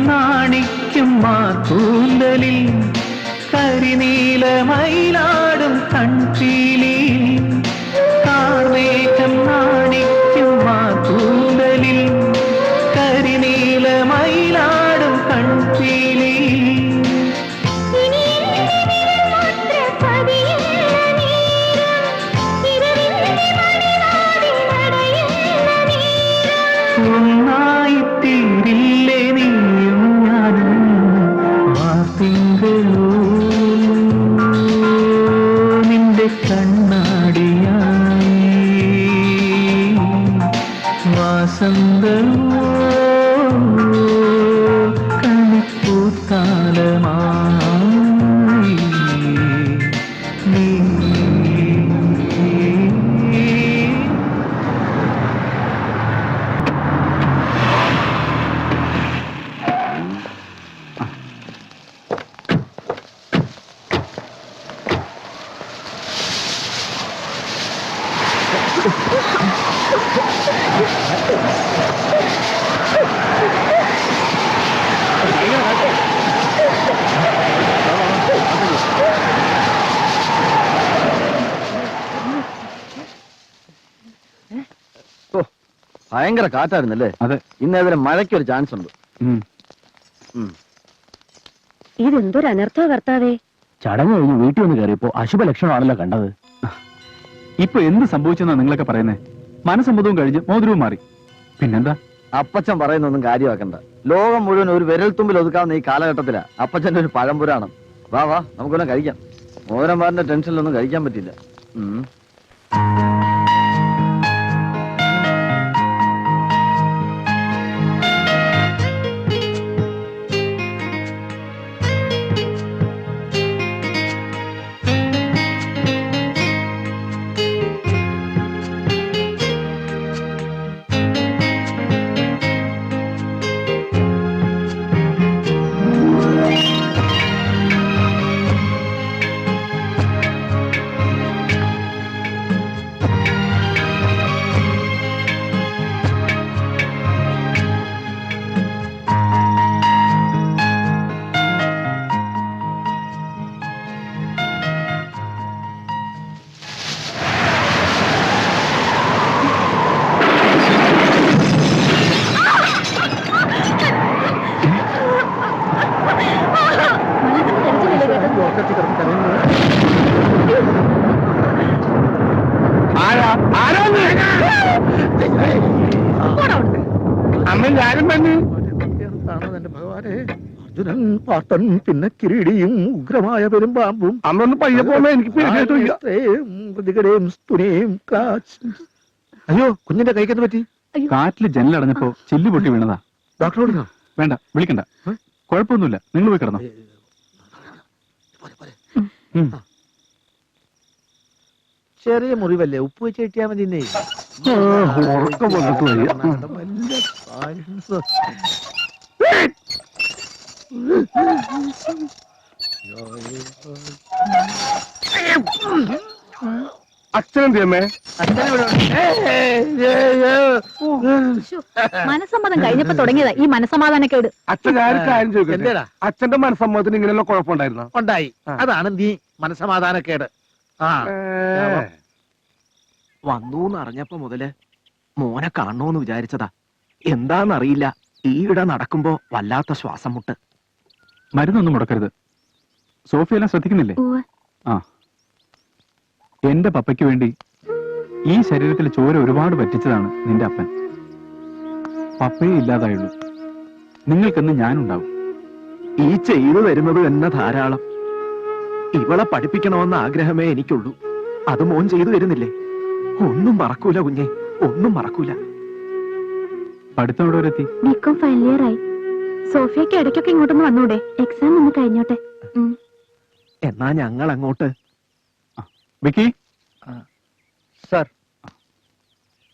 [SPEAKER 8] നാണിക്കും മാതൂന്തലിൽ കരിനീലമയിലാടും കൺപീലി. കാർമേഘം നാണിക്കും മാതൂന്തലിൽ കരിനീലമയിലാടും കൺപീലി. ഒന്നായിത്തീരില്ലേ നീയും ഞാനും വാർത്തിങ്കളോ നിന്റെ കണ്ണാടിയായി വാസന്തമോ കണിപ്പൂത്ത
[SPEAKER 4] ഭയങ്കര കാറ്റായിരുന്നല്ലേ?
[SPEAKER 6] അതെ.
[SPEAKER 4] ഇന്ന് ഏതായാലും മഴയ്ക്ക് ഒരു ചാൻസ് ഉണ്ട്.
[SPEAKER 1] ഇതെന്തൊരു അനർത്ഥ കർത്താവേ.
[SPEAKER 4] ചടങ്ങ് കഴിഞ്ഞ് വീട്ടിൽ വന്ന് കയറിയപ്പോ അശുഭ ലക്ഷണമാണല്ലോ കണ്ടത്.
[SPEAKER 6] ഇപ്പൊ എന്ത് സംഭവിച്ചെന്നാ നിങ്ങളൊക്കെ പറയുന്നേ? മനസ്സമ്മതവും കഴിഞ്ഞ് മോതിരവും മാറി. പിന്നെന്താ?
[SPEAKER 4] അപ്പച്ചൻ പറയുന്നൊന്നും കാര്യമാക്കണ്ട. ലോകം മുഴുവൻ ഒരു വിരൽത്തുമ്പിൽ ഒതുക്കാവുന്ന ഈ കാലഘട്ടത്തിലാ അപ്പച്ചന്റെ ഒരു പഴംപുരാണം. വാ വാ, നമുക്കൊന്നും കഴിക്കാം. മോതിരന്മാരുടെ ടെൻഷനിലൊന്നും കഴിക്കാൻ പറ്റില്ല.
[SPEAKER 3] എന്റെ ഭഗവാനെ, അർജുനൻ പാട്ടൻ പിന്നെ കിരീടിയും ഉഗ്രമായ പെരുമ്പാമ്പും
[SPEAKER 2] അന്നൊന്ന് പയ്യെ പോകുമ്പോ എനിക്ക്
[SPEAKER 3] അയ്യോ, കുഞ്ഞിന്റെ കൈക്കെന്ത് പറ്റി?
[SPEAKER 6] കാറ്റില് ജനലടഞ്ഞപ്പോ ചില്ലു പൊട്ടി വീണതാ.
[SPEAKER 3] ഡോക്ടറോട്
[SPEAKER 6] വേണ്ട, വിളിക്കണ്ട. കുഴപ്പമൊന്നുമില്ല, നിങ്ങൾ പോയി കിടന്നോ.
[SPEAKER 3] ചെറിയ മുറിവല്ലേ, ഉപ്പ് വെച്ച് കിട്ടിയാ മതി.
[SPEAKER 2] അച്ഛനെന്തേ?
[SPEAKER 1] മനസ്സമ്മതം കഴിഞ്ഞപ്പോ തുടങ്ങിയതാ ഈ മനസ്സമാധാനക്കേട്.
[SPEAKER 2] അച്ഛൻ ഞാനൊരു കാര്യം ചോദിക്കട്ടെ? അച്ഛന്റെ മനസ്സമ്മതത്തിന് ഇങ്ങനെയുള്ള കുഴപ്പമുണ്ടായിരുന്നോ?
[SPEAKER 3] ഉണ്ടായി. അതാണ് നീ മനസ്സമാധാനക്കേട്.
[SPEAKER 9] വന്നൂന്ന് അറിഞ്ഞപ്പോ മുതല് മോനെ കാണണോന്ന് വിചാരിച്ചതാ. എന്താന്നറിയില്ല, ഈയിടെ നടക്കുമ്പോ വല്ലാത്ത ശ്വാസം മുട്ട്.
[SPEAKER 6] മരുന്നൊന്നും മുടക്കരുത്. സോഫിയെല്ലാം ശ്രദ്ധിക്കുന്നില്ലേ? ആ, എന്റെ പപ്പയ്ക്ക് വേണ്ടി ഈ ശരീരത്തിൽ ചോര ഒരുപാട് പറ്റിച്ചതാണ് നിന്റെ അപ്പൻ. പപ്പയെ ഇല്ലാതായുള്ളൂ. നിങ്ങൾക്കെന്ന് ഞാനുണ്ടാവും.
[SPEAKER 9] ഈ ചെയ്തു തരുന്നത് തന്നെ ധാരാളം. ഇവളെ പഠിപ്പിക്കണമെന്ന ആഗ്രഹമേ എനിക്കുള്ളൂ. അത് മോൻ ചെയ്തു തരുന്നില്ലേ? ഒന്നും മറക്കൂല കുഞ്ഞെ, ഒന്നും മറക്കൂല.
[SPEAKER 6] പഠിത്തം എവിടെ വരെ എത്തി?
[SPEAKER 1] ബികോം ഫൈനൽ ഇയർ ആയി. സോഫിയക്ക് ഇടയ്ക്കൊക്കെ ഇങ്ങോട്ടൊന്ന് വന്നൂടെ? എക്സാം ഒന്ന് കഴിഞ്ഞോട്ടെ.
[SPEAKER 9] എന്നാ ഞങ്ങൾ അങ്ങോട്ട്.
[SPEAKER 6] വിക്കി
[SPEAKER 5] സാർ.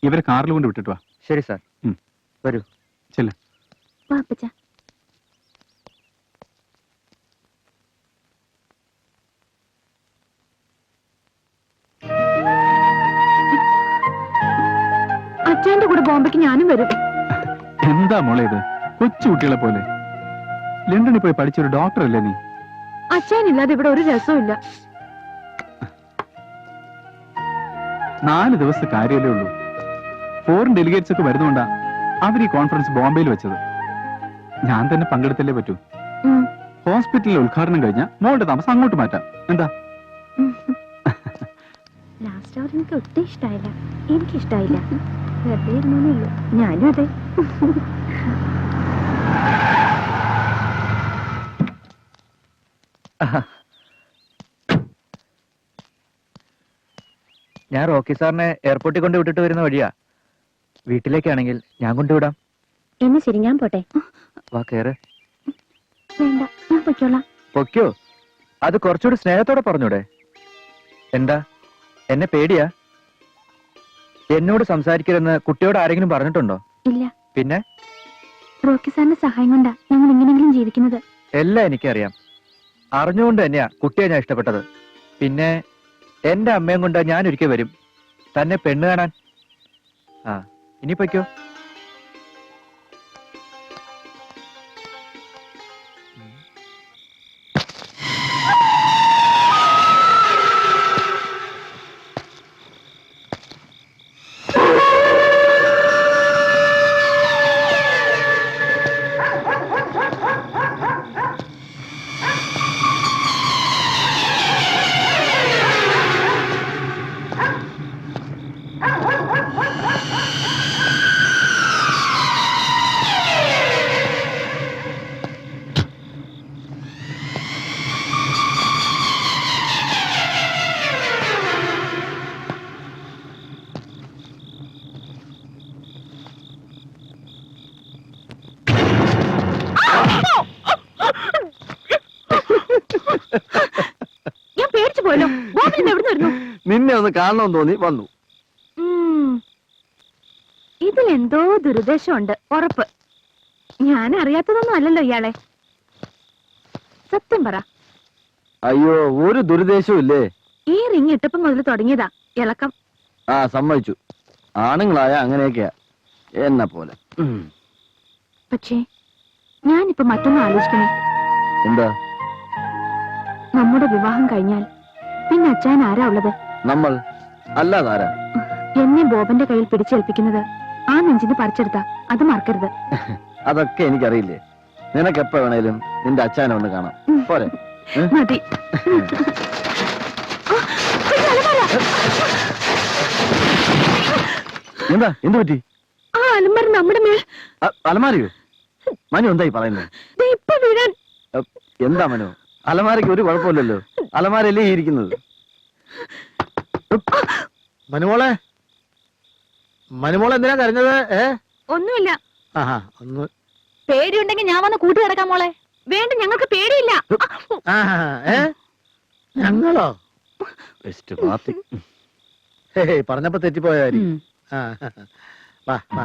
[SPEAKER 6] ഇവരെ കാറിൽ കൊണ്ട് വിട്ടിട്ട് വാ.
[SPEAKER 5] ശരി സാർ. വരൂ.
[SPEAKER 6] ചെല്ല.
[SPEAKER 1] വാപ്പച്ച. അച്ഛന്റെ കൂടെ ബോംബെക്ക് ഞാനും വരും.
[SPEAKER 6] എന്താ മോളെ ഇത്? കൊച്ചു കുട്ടികളെ പോലെ. ലണ്ടനിൽ പോയി പഠിച്ചൊരു ഡോക്ടർ അല്ലേ നീ?
[SPEAKER 1] അച്ഛനില്ലാതെ ഇവിടെ ഒരു രസമില്ല.
[SPEAKER 6] 4 ദിവസത്തെ കാര്യമല്ലേ ഉള്ളൂ. ഫോറിൻ ഡെലിഗേറ്റ്സ് ഒക്കെ വരുന്നുകൊണ്ടാ അവർ ഈ കോൺഫറൻസ് ബോംബെയിൽ വെച്ചത്. ഞാൻ തന്നെ പങ്കെടുത്തല്ലേ പറ്റൂ. ഹോസ്പിറ്റലിലെ ഉദ്ഘാടനം കഴിഞ്ഞാൽ മോളുടെ താമസം അങ്ങോട്ട് മാറ്റാം. എന്താ?
[SPEAKER 1] ലാസ്റ്റ് അവർ എനിക്ക് ഒട്ടും ഇഷ്ടമായില്ല. എനിക്കിഷ്ടായില്ല. വെറുതെ ഇരുന്നേ ഉള്ളൂ. ഞാനും അതെ.
[SPEAKER 5] ഞാൻ റോക്കി സാറിനെ എയർപോർട്ടിൽ കൊണ്ട് വിട്ടിട്ട് വരുന്ന വഴിയാ. വീട്ടിലേക്കാണെങ്കിൽ ഞാൻ കൊണ്ടുവിടാം.
[SPEAKER 1] എന്നാ ശരി, ഞാൻ പോട്ടെ.
[SPEAKER 5] വാ, കേറ്.
[SPEAKER 1] വേണ്ട, ഞാൻ പൊയ്ക്കോളാം.
[SPEAKER 5] പൊയ്ക്കോ? അത് കുറച്ചുകൂടി സ്നേഹത്തോടെ പറഞ്ഞൂടെ? എന്താ, എന്നെ പേടിയാ? എന്നോട് സംസാരിക്കരുതെന്ന് കുട്ടിയോട് ആരെങ്കിലും പറഞ്ഞിട്ടുണ്ടോ?
[SPEAKER 1] ഇല്ല.
[SPEAKER 5] പിന്നെ
[SPEAKER 1] റോക്കി സാറിന്റെ സഹായം കൊണ്ടാ ഞങ്ങൾ എങ്ങനെയെങ്കിലും ജീവിക്കുന്നത്.
[SPEAKER 5] എല്ലാം എനിക്കറിയാം. അറിഞ്ഞുകൊണ്ട് തന്നെയാ കുട്ടിയെ ഞാൻ ഇഷ്ടപ്പെട്ടത്. പിന്നെ എന്റെ അമ്മയും കൊണ്ട് ഞാൻ ഒരിക്കൽ വരും തന്നെ പെണ്ണ് കാണാൻ. ഇനി പൊയ്ക്കോ.
[SPEAKER 4] കാണണമെന്ന് തോന്നി വന്നു.
[SPEAKER 1] ഇതിലെന്തോ ദുരുദ്ദേശമുണ്ട് ഉറപ്പ്. ഞാൻ അറിയാത്തതൊന്നും അല്ലല്ലോ ഇയാളെ. സത്യം പറ.
[SPEAKER 4] അയ്യോ, ഒരു ദുരുദ്ദേശവും ഇല്ലേ.
[SPEAKER 1] ഈ റിങ് ഇട്ടപ്പം മുതൽ തുടങ്ങിയതാ ഇളക്കം.
[SPEAKER 4] ആ, സമ്മതിച്ചു. ആണുങ്ങളായ അങ്ങനെയൊക്കെയാ, എന്നെ പോലെ.
[SPEAKER 1] പക്ഷേ ഞാനിപ്പോ മറ്റൊന്നും ആലോചിക്കണേ.
[SPEAKER 4] എന്താ?
[SPEAKER 1] നമ്മുടെ വിവാഹം കഴിഞ്ഞാൽ പിന്നെ അച്ഛൻ ആരാ ഉള്ളത്?
[SPEAKER 4] നമ്മൾ അല്ലാതാരാ?
[SPEAKER 1] എന്നെ ബോബന്റെ കയ്യിൽ പിടിച്ചേൽപ്പിക്കുന്നത് ആ നെഞ്ചിന് പറിച്ചെടുത്ത അത് മറക്കരുത്.
[SPEAKER 4] അതൊക്കെ എനിക്കറിയില്ലേ. നിനക്ക് എപ്പോ വേണേലും നിന്റെ അച്ഛനെ ഒന്ന് കാണാം. പോരെ?
[SPEAKER 1] മതി.
[SPEAKER 4] എന്താ? എന്ത് പറ്റി?
[SPEAKER 1] ആ അലമാര നമ്മുടെ മേൽ.
[SPEAKER 4] അലമാരയോ? മനു എന്തായി പറയുന്നത്?
[SPEAKER 1] ഇപ്പൊ വീഴാൻ.
[SPEAKER 4] എന്താ മനു? അലമാരയ്ക്ക് ഒരു കുഴപ്പമില്ലല്ലോ. അലമാരല്ലേ ഇരിക്കുന്നത്.
[SPEAKER 3] മനുമോളെ, മനുമോളെ എന്തിനാ കരഞ്ഞത്?
[SPEAKER 1] ഒന്നുമില്ല.
[SPEAKER 3] ആഹാ, ഒന്ന്
[SPEAKER 1] പേടിയുണ്ടെങ്കിൽ ഞാൻ വന്ന് കൂട്ടി കിടക്കാം മോളെ. വേണ്ട, ഞങ്ങൾക്ക് പേടിയില്ല.
[SPEAKER 3] ഞങ്ങളോ?
[SPEAKER 4] Best party.
[SPEAKER 3] പറഞ്ഞപ്പോ തെറ്റിപ്പോയായിരിക്കും. വാ വാ.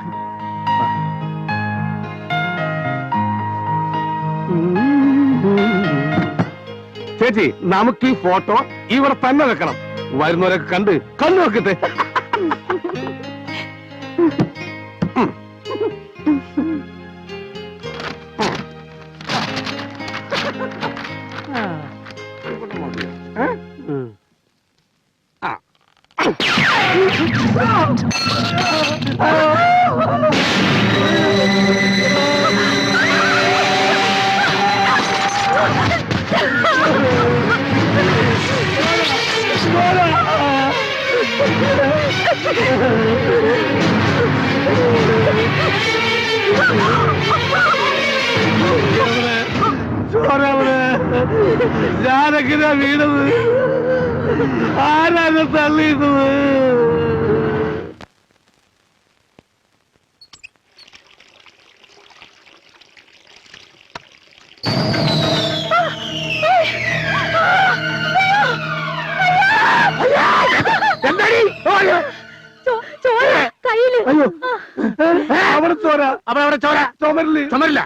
[SPEAKER 2] ചേച്ചി, നമുക്ക് ഈ ഫോട്ടോ ഇവിടെ തന്നെ വെക്കണം. വരുന്നവരൊക്കെ കണ്ട് കണ്ണു വെക്കട്ടെ. ഞാനെങ്ങനെയാ വീണത്? ആരാണ് തള്ളിയിരുന്നത്? അവിടെ ചോര, അവിടെ ചോര, ചുമരില്. ചുമരില്ല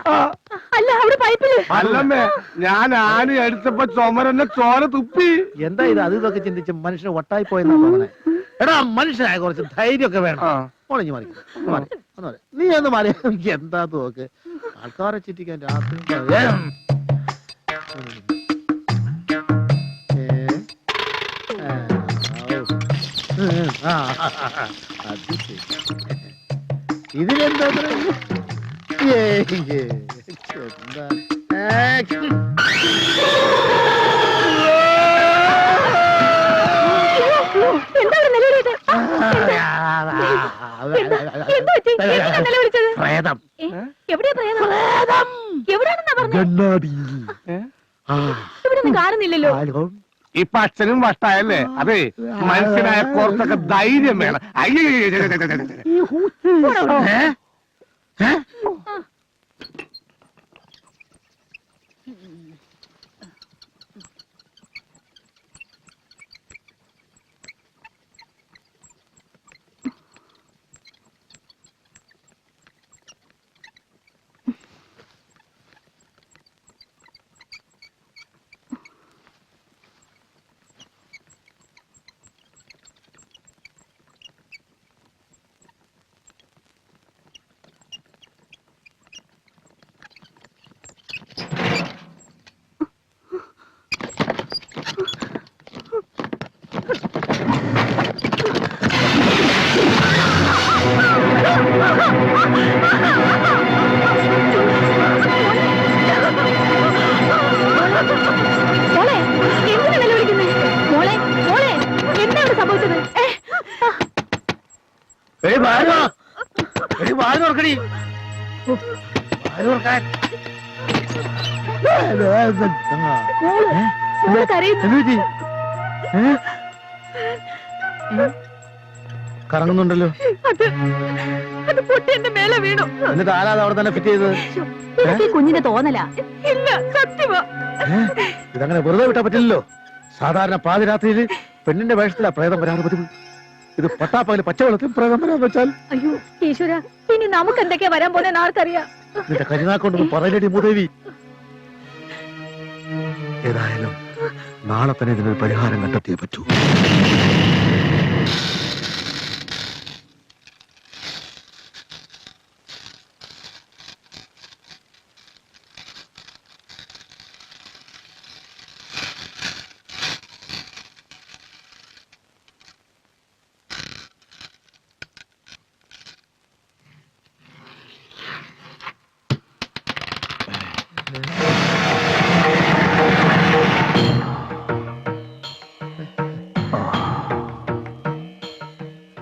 [SPEAKER 1] അല്ല, അവിടെ പൈപ്പില്.
[SPEAKER 2] അല്ലമ്മേ, ഞാൻ ആന അടിച്ചപ്പോ ചുമരന്നെ ചോര തുപ്പി.
[SPEAKER 3] എന്താ ഇത്? അത് ഇതൊക്കെ ചിന്തിച്ച് മനുഷ്യന് വട്ടായി പോയെന്നാ തോന്നണേ. എടാ, മനുഷ്യനായ കുറച്ച് ധൈര്യമൊക്കെ വേണം. മോളിഞ്ഞു മാറി, നീ ഒന്ന് മാറി. എനിക്ക് എന്താ നോക്ക്, ആൾക്കാരെ ചിറ്റിക്കാൻ രാത്രി. ഇതിലെന്താ എന്താ? പ്രേതം.
[SPEAKER 1] എവിടെയാ പ്രേതം? എവിടെയാണെന്നാ പറഞ്ഞത്? ഇവിടെ കാണുന്നില്ലല്ലോ.
[SPEAKER 2] ഇപ്പൊ അച്ഛനും വട്ടായല്ലേ? അതെ, മനുഷ്യനായ കുറച്ചൊക്കെ ധൈര്യം വേണം. അയ്യോ,
[SPEAKER 1] മോളെ, എന്തിനാ നിലവിളിക്കുന്നത്? മോളെ, മോളെ, എന്താ ഇവിടെ സംഭവിച്ചത്?
[SPEAKER 3] വാഴോർക്കടി,
[SPEAKER 1] മോള് കരയുന്നു.
[SPEAKER 3] കറങ്ങുന്നുണ്ടല്ലോ.
[SPEAKER 1] അത് പൊട്ടി എന്റെ മേലെ വീണു.
[SPEAKER 3] എന്നിട്ട് ആരാ അവിടെ തന്നെ ഫിറ്റ് ചെയ്തത്?
[SPEAKER 1] ഇതൊക്കെ കുഞ്ഞിന്റെ തോന്നലാ. ഇല്ല, സത്യമാ.
[SPEAKER 3] ഇതങ്ങനെ വെറുതെ വിട്ടാ പറ്റില്ലല്ലോ. സാധാരണ പാതിരാത്രിയിൽ പെണ്ണിന്റെ വേഷത്തിലാ പ്രേതം വരാറ് പതിവ്. ഇത് പട്ടാപ്പകല് പച്ചവെള്ളത്തിൽ പ്രേതം വരാന്ന് വെച്ചാൽ
[SPEAKER 1] അയ്യോ ഈശ്വര, ഇനി നമുക്ക് എന്തൊക്കെയാ വരാൻ പോന്നെ ആർക്കറിയാം.
[SPEAKER 3] നിന്റെ കരിനാക്കൊണ്ടൊന്നും പറയലടി മൂദേവി. ഏതായാലും നാളെ തന്നെ ഇതിനൊരു പരിഹാരം കണ്ടെത്തിയേ പറ്റൂ.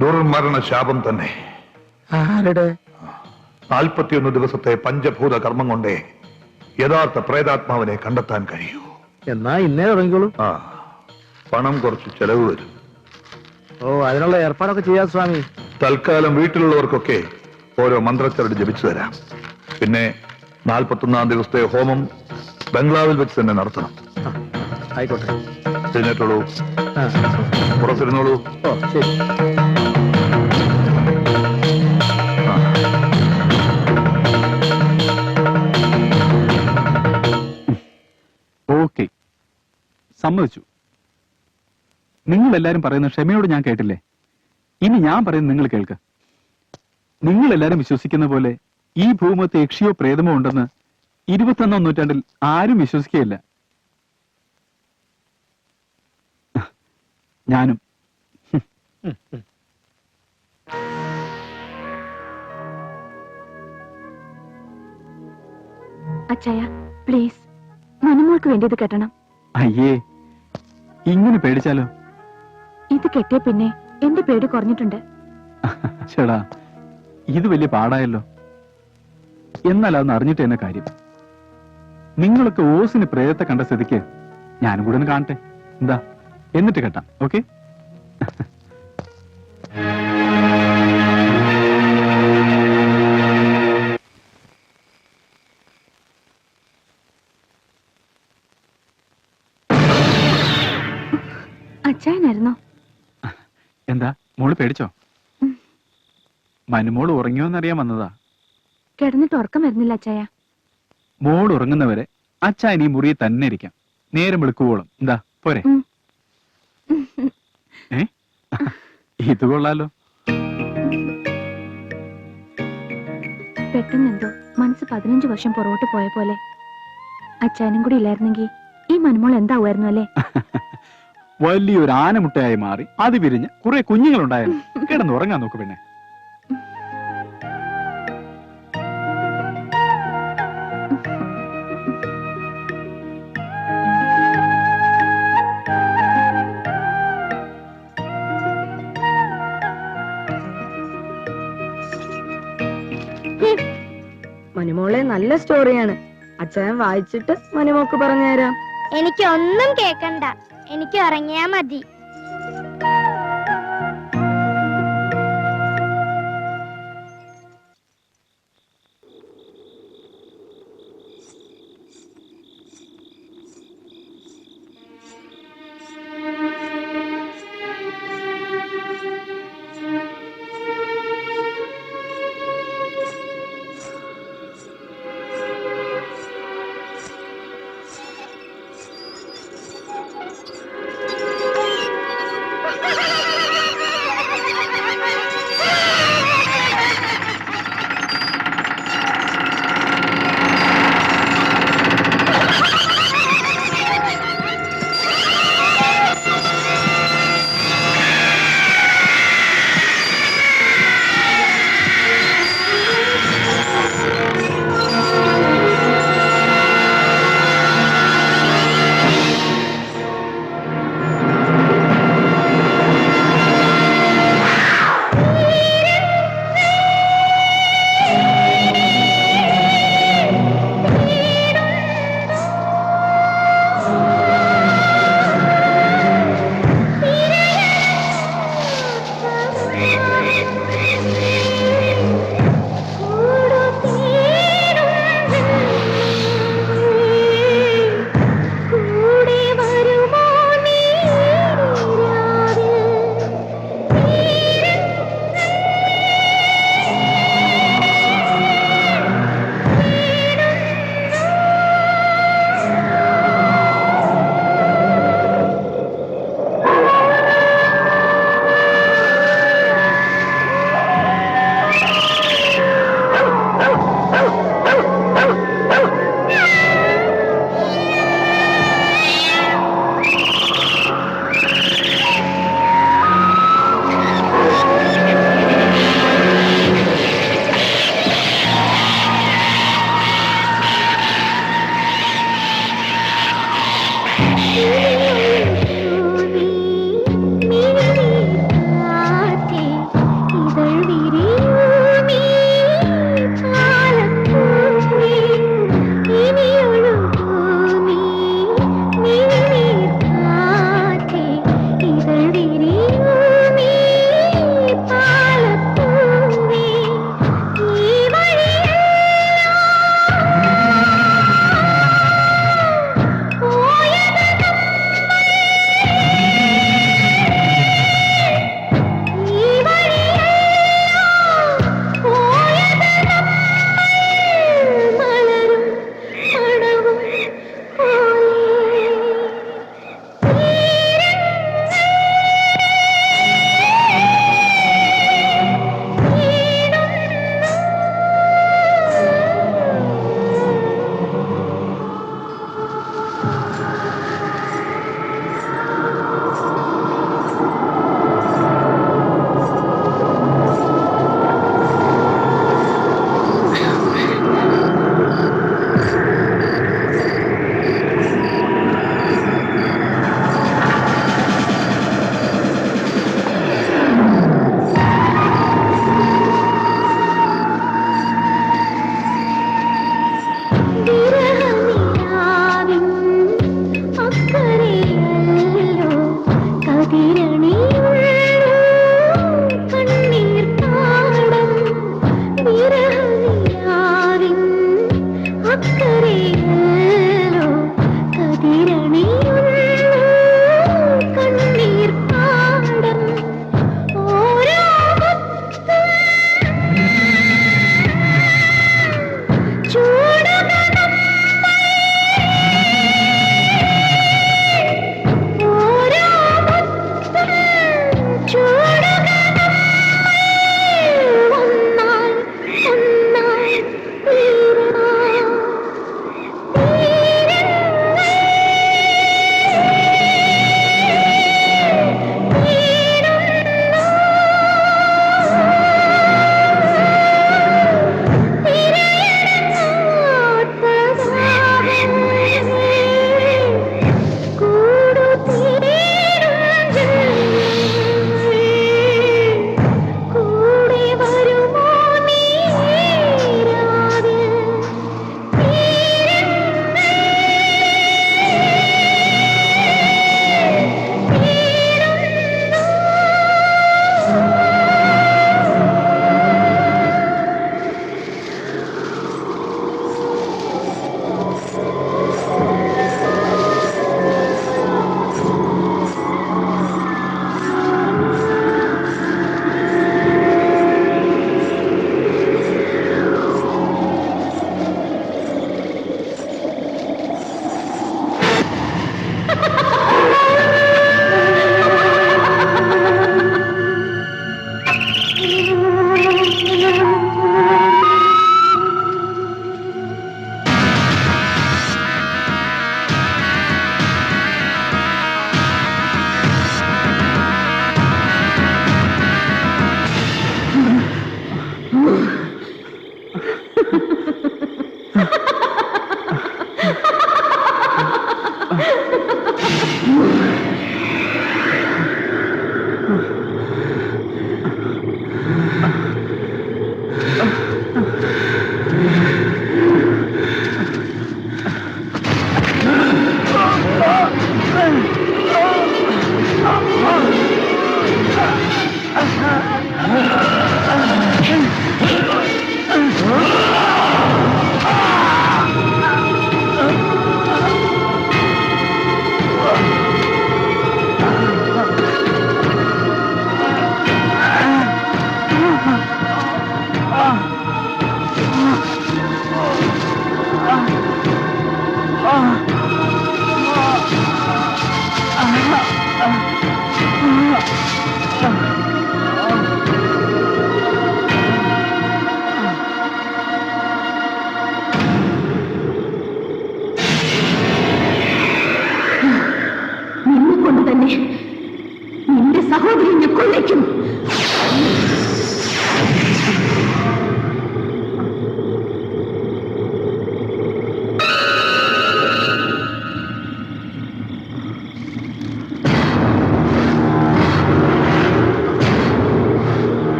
[SPEAKER 10] ദുർമരണ ശാപം തന്നെ.
[SPEAKER 3] ആരുടെ?
[SPEAKER 10] 41 ദിവസത്തെ പഞ്ചഭൂത കർമ്മം കൊണ്ടേ യഥാർത്ഥ പ്രേതാത്മാവിനെ കണ്ടെത്താൻ കഴിയൂ.
[SPEAKER 3] എന്നാ ഇന്നേ തുടങ്ങിക്കോളൂ.
[SPEAKER 10] ആ, പണം കുറച്ച് ചെലവ് വരും.
[SPEAKER 3] ഓ, അതിനുള്ള ഏർപ്പാടൊക്കെ ചെയ്യാം സ്വാമി.
[SPEAKER 10] തൽക്കാലം വീട്ടിലുള്ളവർക്കൊക്കെ ഓരോ മന്ത്രച്ചരട് ജപിച്ചു തരാം. പിന്നെ 41 ദിവസത്തെ ഹോമം ബംഗ്ലാവിൽ വെച്ച് തന്നെ നടത്തണം.
[SPEAKER 3] ആയിക്കോട്ടെ.
[SPEAKER 10] എഴുന്നേറ്റോളൂ,
[SPEAKER 3] ആ,
[SPEAKER 10] പുറത്തിരുന്നോളൂ.
[SPEAKER 3] ഓ ശരി.
[SPEAKER 6] ഓക്കെ, സമ്മതിച്ചു. നിങ്ങൾ എല്ലാരും പറയുന്ന ക്ഷമയോട് ഞാൻ കേട്ടില്ലേ? ഇനി ഞാൻ പറയുന്നത് നിങ്ങൾ കേൾക്ക്. നിങ്ങൾ എല്ലാരും വിശ്വസിക്കുന്ന പോലെ ഈ ഭൂമുഖത്ത് യക്ഷിയോ പ്രേതമോ ഉണ്ടെന്ന് 21 നൂറ്റാണ്ടിൽ ആരും വിശ്വസിക്കുകയില്ല. ഞാനും.
[SPEAKER 1] അച്ചായ പ്ലീസ്, മനുമോൾക്ക് വേണ്ടി ഇത് കെട്ടണം.
[SPEAKER 6] അയ്യേ, ഇങ്ങനെ പേടിച്ചാലോ?
[SPEAKER 1] ഇത് കെട്ടിയ പിന്നെ എന്റെ പേടി കുറഞ്ഞിട്ടുണ്ട്.
[SPEAKER 6] ചേടാ, ഇത് വലിയ പാടായല്ലോ. എന്നാൽ അതൊന്ന് അറിഞ്ഞിട്ട് തന്നെ കാര്യം. നിങ്ങളൊക്കെ ഓസിന് പ്രേതത്തെ കണ്ട സ്ഥിതിക്ക് ഞാനും കൂടെ ഒന്ന് കാണട്ടെ. എന്താ, എന്നിട്ട് കെട്ടാം. ഓക്കെ?
[SPEAKER 1] അച്ചായനായിരുന്നോ?
[SPEAKER 6] എന്താ മോള് പേടിച്ചോ? മനുമോള് ഉറങ്ങിയോന്നറിയാൻ വന്നതാ.
[SPEAKER 1] കിടന്നിട്ട് ഉറക്കം വരുന്നില്ല അച്ചായ.
[SPEAKER 6] മോൾ ഉറങ്ങുന്നവരെ അച്ചായൻ ഈ മുറിയിൽ തന്നെ ഇരിക്കാം, നേരം വെളുക്കുവോളം. എന്താ പോരെ? ഇത് കൊള്ളാലോ.
[SPEAKER 1] പെട്ടെന്ന് എന്തോ മനസ്സ് 15 വർഷം പുറകോട്ട് പോയ പോലെ. അച്ചായനും കൂടി ഇല്ലായിരുന്നെങ്കിൽ ഈ മനുമോൾ എന്താവുമായിരുന്നു അല്ലേ?
[SPEAKER 6] വലിയൊരു ആനമുട്ടയായി മാറി അത് വിരിഞ്ഞ് കുറെ കുഞ്ഞുങ്ങളുണ്ടായാലും. കിടന്ന് ഉറങ്ങാൻ നോക്ക് പിന്നെ.
[SPEAKER 1] മനുമോളെ നല്ല സ്റ്റോറിയാണ്. അച്ചായൻ വായിച്ചിട്ട് മനുമോക്ക് പറഞ്ഞുതരാം.
[SPEAKER 11] എനിക്കൊന്നും കേക്കണ്ട, എനിക്ക് ഉറങ്ങിയാ മതി. കരയല്ലോ കതിരണിയുള്ളൂ കണ്ണീർ പാടം ഓരോ മുത്തും ചൂടുകണം ഓരോ മുത്തും ചൂടുകണം ഒന്നായി ഒന്നായി തീരാ
[SPEAKER 1] നിന്നെക്കൊണ്ട് തന്നെ നിന്റെ സഹോദരനെ കൊല്ലിക്കും.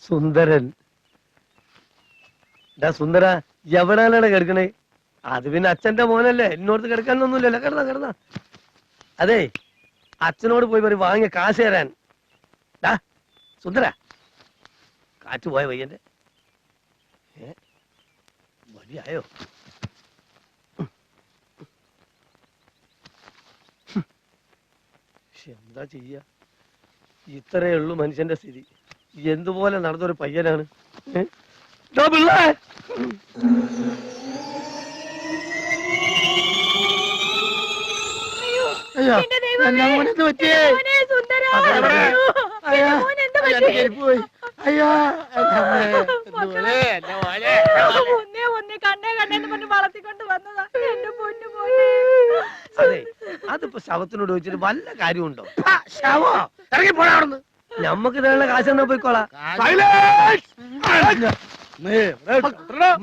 [SPEAKER 3] സുന്ദരൻ സുന്ദര എവിടെയാണ് കിടക്കണേ? അത് പിന്നെ അച്ഛന്റെ മോനല്ലേ, എന്നോടത്ത് കിടക്കാനൊന്നുമില്ലല്ലോ. കിടന്ന അതെ, അച്ഛനോട് പോയി പറയും വാങ്ങിയ കാശ് തരാൻ. സുന്ദര കാറ്റ് പോയ വയ്യന്റെ വഴിയായോ? എന്താ ചെയ്യ, ഇത്രയേ ഉള്ളൂ മനുഷ്യന്റെ സ്ഥിതി. എന്തുപോലെ നടന്നൊരു പയ്യനാണ്. അതെ, അതിപ്പോ ശവത്തിനോട് ചോദിച്ചിട്ട് വല്ല കാര്യമുണ്ടോ? ശവോ ഇറങ്ങി പോടാ. ഞമ്മക്ക് തേണ്ട കാശ് എന്നാ പോയിക്കോളാം.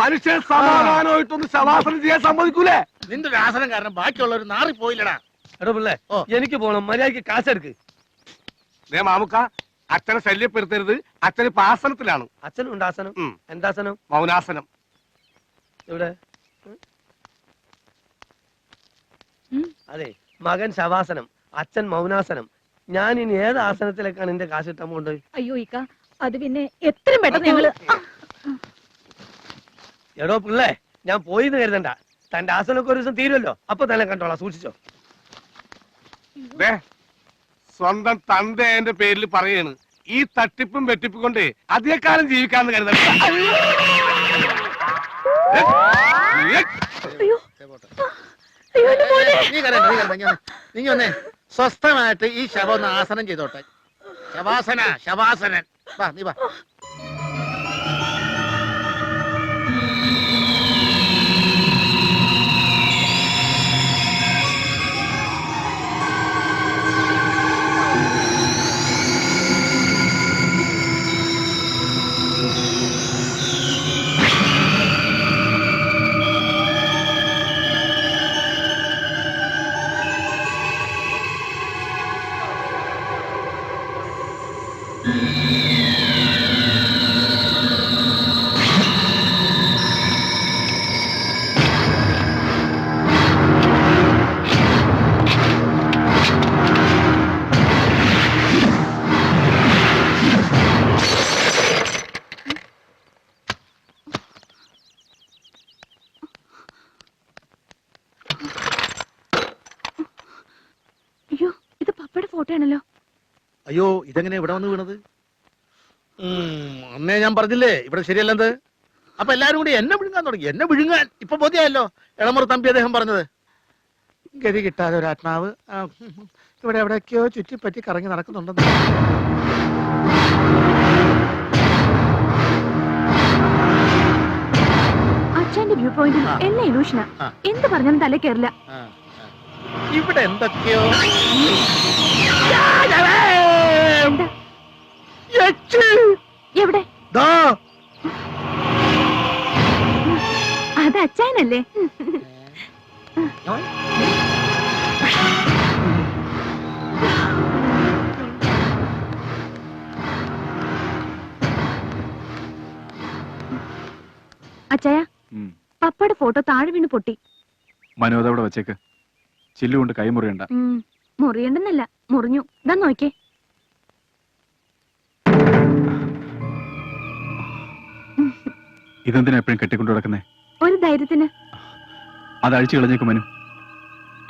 [SPEAKER 3] മനുഷ്യൻ സമാധാനമായിട്ടൊന്ന് ശവാസനം ചെയ്യാൻ സമ്മതിക്കൂലേ? നിന്റെ ഒരു ആസനം കാരണം ബാക്കിയുള്ളവർ നാറി പോയില്ലടാ. എടോ പിള്ളേ, എനിക്ക് പോണം, മര്യാദക്ക് കാശെടുക്ക്. മാമുക്ക, അച്ഛനെ ശല്യപ്പെടുത്തരുത്. അച്ഛന് ഇപ്പൊ ആസനത്തിലാണ്. അച്ഛനുണ്ട് ആസനം. എന്താസനം? മൗനാസനം. ഇവിടെ അതെ, മകൻ ശവാസനം, അച്ഛൻ മൗനാസനം. ഞാൻ ഇനി ഏത് ആസനത്തിലേക്കാണ് എന്റെ കാശിട്ടാൻ പോകേണ്ടത്?
[SPEAKER 1] അയ്യോ ഇക്ക, അത് പിന്നെ എത്രയും പെട്ടെന്ന് ഞങ്ങള്
[SPEAKER 3] എടോ പിള്ളേ, ഞാൻ പോയിന്ന് കരുതണ്ട. തന്റെ ആസനമൊക്കെ ഒരു ദിവസം തീരുമല്ലോ, അപ്പൊ തന്നെ കണ്ടോളാം, സൂക്ഷിച്ചോ. സ്വന്തം തന്റെ എന്റെ പേരിൽ പറയാണ്. ഈ തട്ടിപ്പും വെട്ടിപ്പും കൊണ്ട് അധികകാലം ജീവിക്കാന്ന് കരുതണ്ട. നീ ഒന്നേ സ്വസ്ഥമായിട്ട് ഈ ശവം ഒന്ന് ആസനം ചെയ്തോട്ടെ. ശവാസനൻ. വാ, നീ വാ.
[SPEAKER 1] അയ്യോ, ഇത് പപ്പയുടെ ഫോട്ടോ ആണല്ലോ.
[SPEAKER 3] അയ്യോ, ഇതെങ്ങനെ ഇവിടെ വന്ന് വീണത്? അന്നേ ഞാൻ പറഞ്ഞില്ലേ ഇവിടെ ശരിയല്ലെന്ത്. അപ്പൊ എല്ലാരും കൂടി എന്നെ വിഴുങ്ങാൻ തുടങ്ങി. എന്നെ വിഴുങ്ങാൻ ഇപ്പൊ ബോധ്യമായല്ലോ എളമുറ തമ്പി അദ്ദേഹം പറഞ്ഞത്. ഗതി കിട്ടാതെ ഒരു ആത്മാവ് ഇവിടെ എവിടെയൊക്കെയോ ചുറ്റിപ്പറ്റി കറങ്ങി നടക്കുന്നുണ്ടെന്ന്.
[SPEAKER 1] അച്ഛന്റെ വ്യൂ പോയിന്റിൽ എല്ലാം ഇലൂഷനാ. എന്ത് പറഞ്ഞാലും തല കയറില്ല.
[SPEAKER 3] ഇവിടെ എന്തൊക്കെയോ
[SPEAKER 1] എന്താ? എവിടെ? അത് അച്ഛനല്ലേ? അച്ചായ, പപ്പയുടെ ഫോട്ടോ താഴെ വീണ് പൊട്ടി.
[SPEAKER 6] മനോദ അവിടെ വെച്ചേക്ക്. ചില്ലുകൊണ്ട് കൈ മുറിയണ്ട.
[SPEAKER 1] മുറിയണ്ടെന്നല്ല, മുറിഞ്ഞു. ഇതാ നോക്കേ.
[SPEAKER 6] ഇതെന്തിനാ എപ്പോഴും കെട്ടിക്കൊണ്ടു കിടക്കുന്നേ?
[SPEAKER 1] ഒരു ധൈര്യത്തിന്.
[SPEAKER 6] അത് അഴിച്ചു കളഞ്ഞേക്ക് മനു.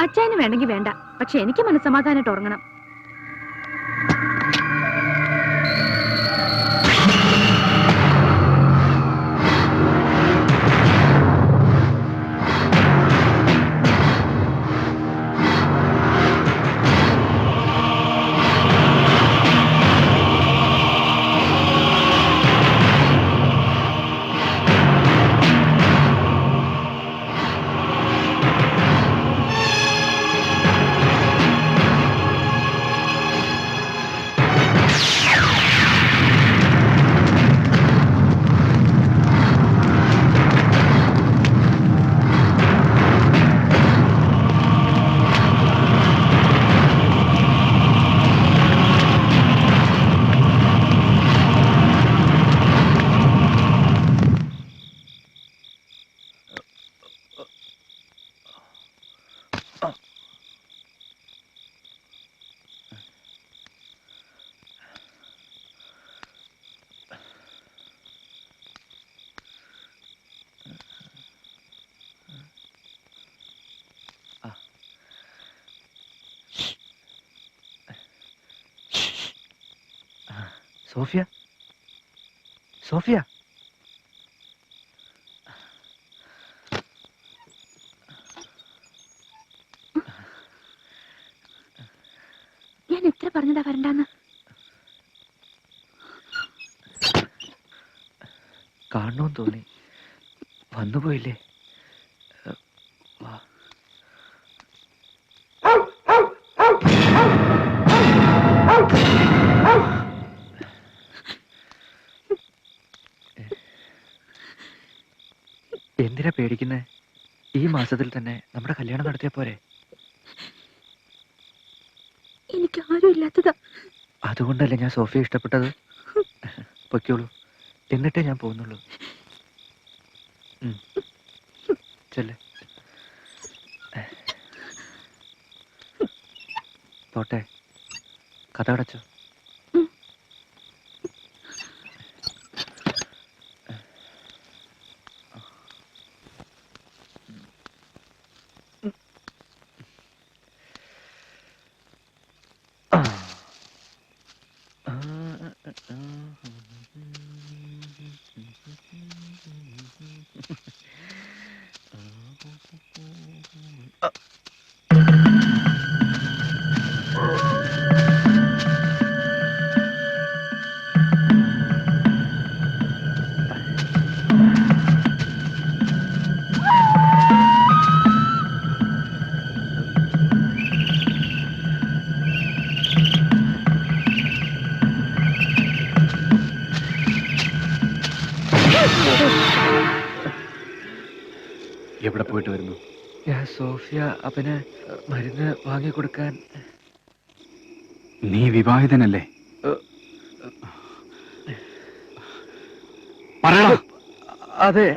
[SPEAKER 1] അച്ചായന് വേണമെങ്കിൽ വേണ്ട, പക്ഷെ എനിക്ക് മനസ്സമാധാനായിട്ട് ഉറങ്ങണം.
[SPEAKER 5] സോഫിയ, സോഫിയ,
[SPEAKER 1] ഞാൻ എത്ര പറഞ്ഞതാ വരണ്ടാന്ന്.
[SPEAKER 5] കാണണമെന്ന് തോന്നി, വന്നുപോയില്ലേ? വാ. എന്തിനാ പേടിക്കുന്നേ? ഈ മാസത്തിൽ തന്നെ നമ്മുടെ കല്യാണം നടത്തിയ പോരെ?
[SPEAKER 1] എനിക്ക് ആരും ഇല്ലാത്തതാ.
[SPEAKER 5] അതുകൊണ്ടല്ലേ ഞാൻ സോഫിയ ഇഷ്ടപ്പെട്ടത്. പൊയ്ക്കോളൂ, എന്നിട്ടേ ഞാൻ പോകുന്നുള്ളൂ. ചെല്ല്. പോട്ടെ, കഥ അടച്ചോ.
[SPEAKER 6] എവിടെ പോയിട്ട് വരുന്നു?
[SPEAKER 5] ഞാൻ സോഫിയ അവന് മരുന്ന് വാങ്ങിക്കൊടുക്കാൻ.
[SPEAKER 6] നീ വിവാഹിതനല്ലേ? പറയടാ.
[SPEAKER 5] അതെ.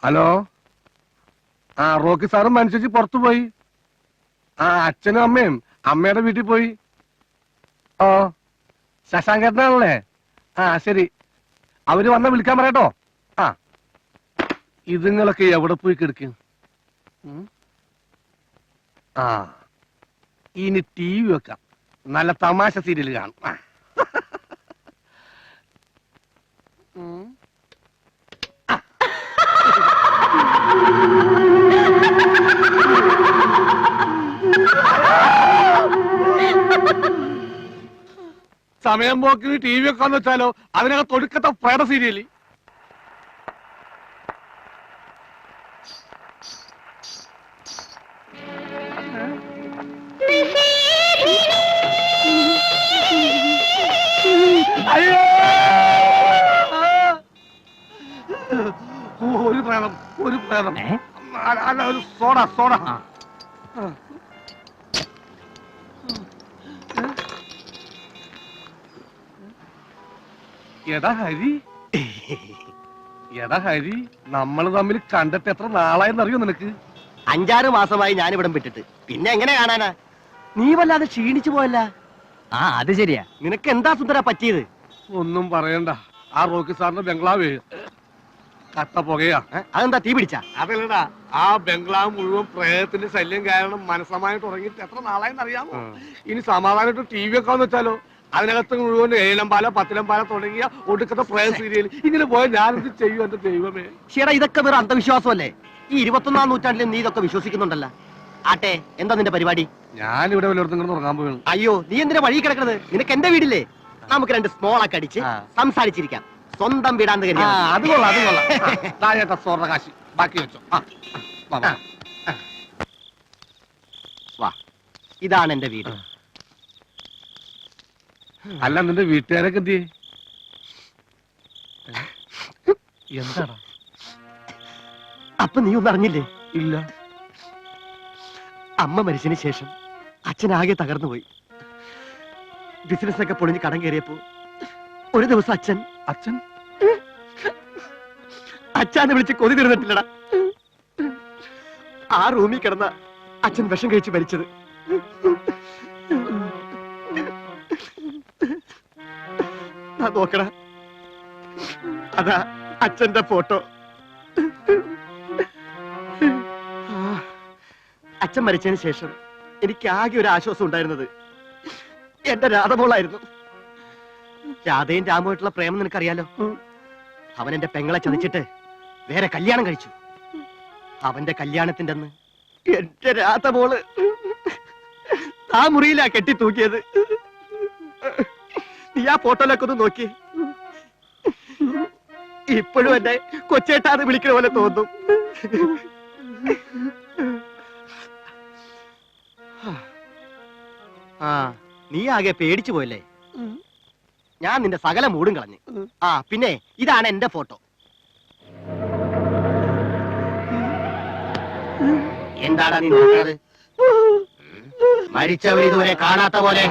[SPEAKER 3] ഹലോ, ആ റോക്കി സാറും മനുഷ്യച്ച് പുറത്തു പോയി. ആ അച്ഛനും അമ്മയും അമ്മയുടെ വീട്ടിൽ പോയി. ഓ ശശാങ്കേട്ടനാണല്ലേ? ആ ശരി, അവര് വന്ന വിളിക്കാൻ പറയട്ടോ. ആ ഇതുങ്ങളൊക്കെ എവിടെ പോയി കിടക്കും? ആ ഇനി ടി വി വെക്കാം, നല്ല തമാശ സീരിയൽ കാണും. സമയം പോക്കിന് ടി വി വെക്കാന്ന് വെച്ചാലോ, അതിനകത്ത് ഒടുക്കത്തെ പ്രേത സീരിയല്. ഒരു പ്രേതം അല്ല ഒരു സോഡ സോഡ എടാ ഹരി എടാ ഹരി നമ്മൾ തമ്മിൽ കണ്ടിട്ട് എത്ര നാളായെന്നറിയോ നിനക്ക്?
[SPEAKER 12] 5-6 മാസമായി ഞാനിവിടം വിട്ടിട്ട്. പിന്നെ എങ്ങനെ കാണാനാ? നീ വല്ലാതെ ക്ഷീണിച്ചു പോയല്ല.
[SPEAKER 5] ആ അത് ശരിയാ.
[SPEAKER 12] നിനക്ക് എന്താ സുന്ദര പറ്റിയത്?
[SPEAKER 3] ഒന്നും പറയണ്ട, ആ റോക്കി സാറിന്റെ ബംഗ്ലാവ് കത്ത പുകയാ.
[SPEAKER 12] അതെന്താ തീ പിടിച്ച?
[SPEAKER 3] അതല്ലടാ, ആ ബംഗ്ലാവ് മുഴുവൻ പ്രേതത്തിന്റെ ശല്യം കാരണം മനസ്സമായി തുടങ്ങിയിട്ട് എത്ര നാളായെന്നറിയാമോ? ഇനി സമാധാനമായിട്ട് TV വെക്കാന്ന് വെച്ചാലോ? അതിനകത്ത് മുഴുവൻ 7 പാല 10 പാല തുടങ്ങിയ ഒടുക്കത്തെ പ്രേത സീരിയൽ. ഇങ്ങനെ പോയാൽ ഞാനെന്ത് ചെയ്യും എന്റെ ദൈവമേ?
[SPEAKER 12] ചേട്ടാ, ഇതൊക്കെ വേറെ അന്ധവിശ്വാസമല്ലേ? ഈ 21-ാം നൂറ്റാണ്ടിൽ നീ ഇതൊക്കെ വിശ്വസിക്കുന്നുണ്ടല്ല. ആട്ടെ, എന്താ നിന്റെ പരിപാടി?
[SPEAKER 3] ഞാനിവിടെ വല്ലയിടത്തും ഇങ്ങനെ ഉറങ്ങാൻ പോവുകയാണ്.
[SPEAKER 12] അയ്യോ, നീ എന്തിനാ വഴി കിടക്കുന്നത്? നിനക്ക് എന്റെ വീടില്ലേ? നമുക്ക് 2 സ്മോളൊക്കെ അടിച്ച് സംസാരിച്ചിരിക്കാം. സ്വന്തം വീടാന്ന് കരുതി.
[SPEAKER 3] അത് കൊള്ളാം, അത് കൊള്ളാം. ചേട്ടാ, സ്വർണ്ണ കാശി ബാക്കി വെച്ചോ.
[SPEAKER 12] വാ, ഇതാണ് എന്റെ വീട്.
[SPEAKER 3] അല്ല, നിന്റെ വീട്ടുകാരൊക്കെ എന്ത് ചെയ്യേ? എന്താടാ?
[SPEAKER 12] അപ്പൊ നീ ഒന്നും അറിഞ്ഞില്ലേ?
[SPEAKER 3] ഇല്ല.
[SPEAKER 12] അമ്മ മരിച്ചതിന് ശേഷം അച്ഛനാകെ തകർന്നു പോയി. ബിസിനസ് ഒക്കെ പൊളിഞ്ഞ് കടം കയറിയപ്പോ ഒരു ദിവസം അച്ഛൻ അച്ഛനെ വിളിച്ച് കൊതി തീർന്നിട്ടില്ലടാ. ആ റൂമിൽ കിടന്ന അച്ഛൻ വിഷം കഴിച്ച് മരിച്ചത്. നോക്കട, അതാ അച്ഛന്റെ ഫോട്ടോ. അച്ഛൻ മരിച്ചതിന് ശേഷം എനിക്ക് ആകെ ഒരു ആശ്വാസം ഉണ്ടായിരുന്നത് എന്റെ രാധമോളായിരുന്നു. രാധയും രാമുമായിട്ടുള്ള പ്രേമം നിനക്കറിയാലോ. അവൻ എന്റെ പെങ്ങളെ ചതിച്ചിട്ട് വേറെ കല്യാണം കഴിച്ചു. അവന്റെ കല്യാണത്തിന്റെ അന്ന് എന്റെ രാധമോള് ആ മുറിയിലാ കെട്ടി തൂക്കിയത്. നീ ആ ഫോട്ടോയിലൊക്കെ ഒന്ന് നോക്കി. ഇപ്പോഴും എന്നെ കൊച്ചേട്ടാന്ന് വിളിക്കുന്ന പോലെ തോന്നും. ആ, നീ ആകെ പേടിച്ചു പോയല്ലേ? ഞാൻ നിന്റെ സകല മൂടും കളഞ്ഞു. ആ, പിന്നെ ഇതാണ് എന്റെ ഫോട്ടോ. എന്താണ് നീ നോക്കുന്നത്? മരിച്ചവർ ഇതുവരെ കാണാത്ത പോലെ.